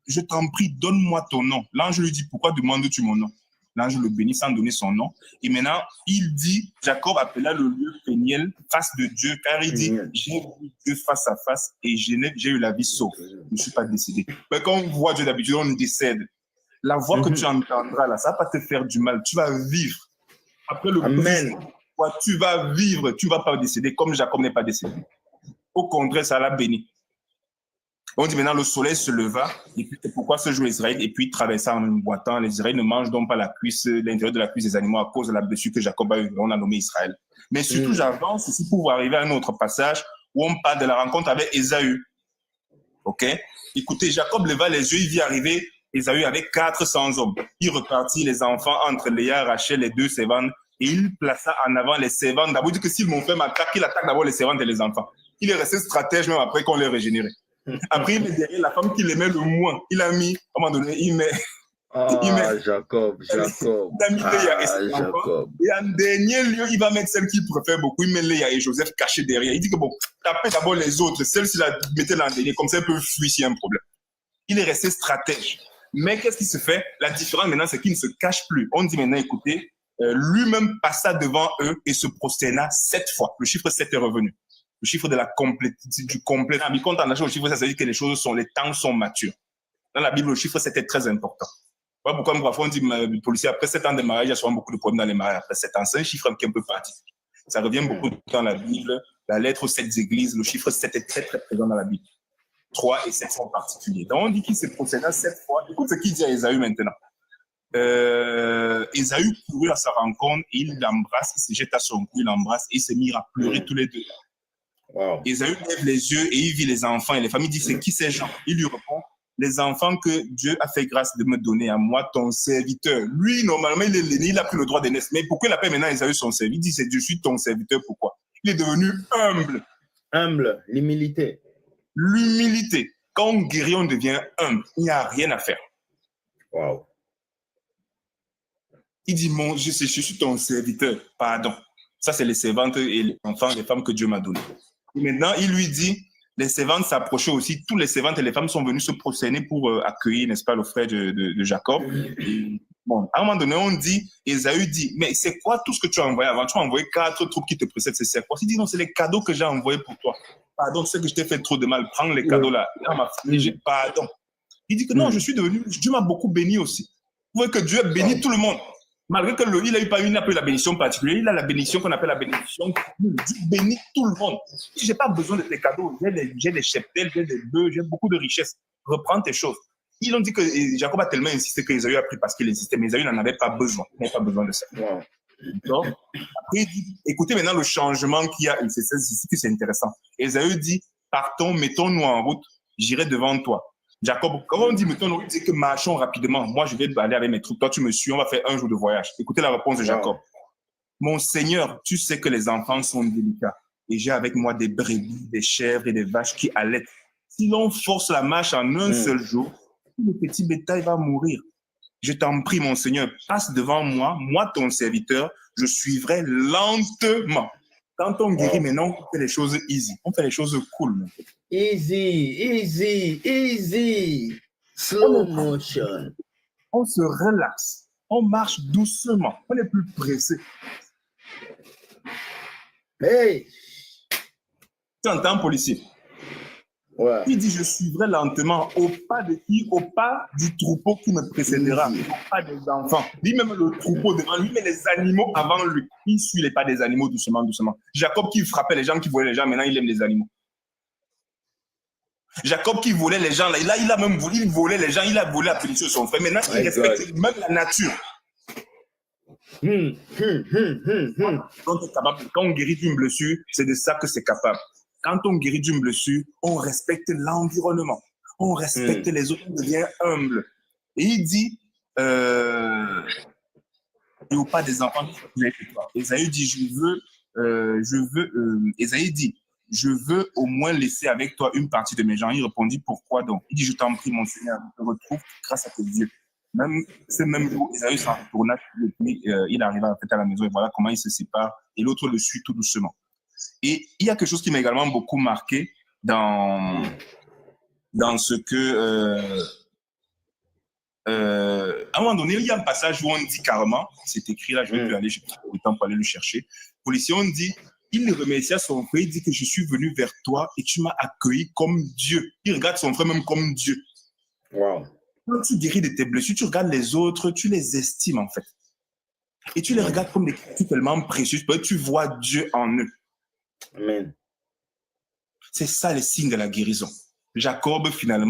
je t'en prie, donne-moi ton nom. L'ange lui dit, pourquoi demandes-tu mon nom? L'ange le bénit sans donner son nom. Et maintenant, il dit, Jacob appela le lieu Péniel, face de Dieu, car il dit, j'ai vu Dieu face à face et j'ai eu la vie sauve. Je ne suis pas décédé. Mais quand on voit Dieu d'habitude, on décède. La voix que tu entendras là, ça ne va pas te faire du mal. Tu vas vivre. Après le Amen. Tu vas vivre, tu ne vas pas décéder comme Jacob n'est pas décédé. Au contraire, ça l'a béni. On dit maintenant le soleil se leva, et puis c'est pourquoi ce jour Israël, et puis traversa en boitant. Les Israéliens ne mangent donc pas la cuisse, l'intérieur de la cuisse des animaux à cause de la blessure que Jacob a eue. On a nommé Israël. Mais surtout, j'avance ici pour arriver à un autre passage où on parle de la rencontre avec Ésaü. Ok? Écoutez, Jacob leva les yeux, il vit arriver Ésaü avec 400 hommes. Il repartit les enfants entre Léa, Rachel, les 2 servantes, et il plaça en avant les servantes. D'abord, il dit que si mon frère m'attaque, il attaque d'abord les servantes et les enfants. Il est resté stratège même après qu'on l'ait régénéré. Après, il met derrière la femme qui l'aimait le moins. Il a mis, à un moment donné, il met Jacob. il a mis Léa et ses enfants. Et en dernier lieu, il va mettre celle qu'il préfère beaucoup. Il met Léa et Joseph cachés derrière. Il dit que bon, tapez d'abord les autres. Celle-ci, mettez-la en dernier. Comme ça, elle peut fuir s'il y a un problème. Il est resté stratège. Mais qu'est-ce qui se fait? La différence maintenant, c'est qu'il ne se cache plus. On dit maintenant, écoutez, lui-même passa devant eux et se prosterna 7 fois. Le chiffre 7 est revenu. Le chiffre de la complétude, du complet. Quand on achète le chiffre, ça veut dire que les temps sont matures. Dans la Bible, le chiffre 7 est très important. Voilà pourquoi parfois on dit, le policier, après 7 ans de mariage, il y a souvent beaucoup de problèmes dans les mariages. Après 7 ans, c'est un chiffre qui est un peu particulier. Ça revient beaucoup dans la Bible. La lettre aux 7 églises, le chiffre 7 est très, très présent dans la Bible. 3 et 7 sont particuliers. Donc, on dit qu'il s'est procédé 7 fois. Écoute ce qu'il dit à Ésaü maintenant. Ésaü courut à sa rencontre et il l'embrasse, il se jette à son cou, il l'embrasse et il se mit à pleurer tous les deux. Wow. Ésaü lève les yeux et il vit les enfants et les familles. Il dit, c'est qui ces gens? Il lui répond, les enfants que Dieu a fait grâce de me donner à moi, ton serviteur. Lui, normalement, il est l'aîné, il a pris le droit d'aînesse. Mais pourquoi il appelle maintenant Ésaü son serviteur? Il dit, c'est je suis ton serviteur, pourquoi? Il est devenu humble. Humble, l'humilité. L'humilité. Quand on guérit, on devient humble. Il n'y a rien à faire. Wow. Il dit, je suis ton serviteur. Pardon. Ça, c'est les servantes et les enfants, les femmes que Dieu m'a données. Et maintenant, il lui dit, les servantes s'approchaient aussi. Tous les servantes et les femmes sont venus se prosterner pour accueillir, n'est-ce pas, le frère de Jacob. Et, bon, à un moment donné, on dit, Ésaü dit, mais c'est quoi tout ce que tu as envoyé avant? Tu as envoyé 4 troupes qui te précèdent, c'est quoi? Il dit, non, c'est les cadeaux que j'ai envoyés pour toi. Pardon, c'est que je t'ai fait trop de mal. Prends les cadeaux là. Pardon. Il dit que non, je suis devenu, Dieu m'a beaucoup béni aussi. Vous voyez que Dieu a béni tout le monde. Malgré qu'il n'a pas eu la bénédiction particulière, il a la bénédiction qu'on appelle la bénédiction. Dieu bénit tout le monde. Je n'ai pas besoin de tes cadeaux. J'ai des cheptels, j'ai des bœufs, j'ai beaucoup de richesses. Reprends tes choses. Ils ont dit que Jacob a tellement insisté que Ésaü a pris parce qu'il insistait, mais Ésaü n'en avait pas besoin. Il n'avait pas besoin de ça. Wow. Donc, après, il dit, écoutez maintenant le changement qu'il y a. C'est ici que c'est intéressant. Ésaü dit, partons, mettons-nous en route, j'irai devant toi. Jacob, quand on dit mettons-nous, il dit que marchons rapidement. Moi, je vais aller avec mes troupes. Toi, tu me suis, on va faire 1 jour de voyage. Écoutez la réponse de Jacob. Mon Seigneur, tu sais que les enfants sont délicats. Et j'ai avec moi des brebis, des chèvres et des vaches qui allaitent. Si l'on force la marche en un seul jour, le petit bétail va mourir. Je t'en prie, mon Seigneur, passe devant moi, moi ton serviteur, je suivrai lentement. Quand on guérit maintenant, on fait les choses easy, on fait les choses cool. Easy. Slow motion. On se relaxe, on marche doucement, on n'est plus pressé. Hey! Tu entends, policier? Ouais. Il dit, je suivrai lentement au pas de qui? Au pas du troupeau qui me précédera, au pas des enfants. Il dit même le troupeau devant lui, mais les animaux avant lui. Il suit les pas des animaux doucement. Jacob qui frappait les gens, qui volait les gens, maintenant il aime les animaux. Jacob qui volait les gens, là il a même volé, il volait les gens, il a volé la punition de son frère. Maintenant il respecte même la nature. Quand on guérit d'une blessure, c'est de ça que c'est capable. Quand on guérit d'une blessure, on respecte l'environnement, on respecte les autres, on devient humble. Et il dit, et au pas des enfants, Ésaü dit, Ésaü dit, je veux au moins laisser avec toi une partie de mes gens. Il répondit, pourquoi donc? Il dit, je t'en prie, mon Seigneur, je te retrouve grâce à tes yeux. Même ce même jour, Ésaü s'en retourna, il arriva à la maison et voilà comment ils se séparent. Et l'autre le suit tout doucement. Et il y a quelque chose qui m'a également beaucoup marqué dans ce que, à un moment donné, il y a un passage où on dit carrément, c'est écrit là, je vais plus aller, je n'ai pas le temps pour aller le chercher. Policier, on dit, il remercia son frère, il dit que je suis venu vers toi et tu m'as accueilli comme Dieu. Il regarde son frère même comme Dieu. Wow. Quand tu guéris de tes blessures, tu regardes les autres, tu les estimes en fait. Et tu les regardes comme des créatures tellement précieuses, parce que tu vois Dieu en eux. Amen. C'est ça le signe de la guérison. Jacob, finalement,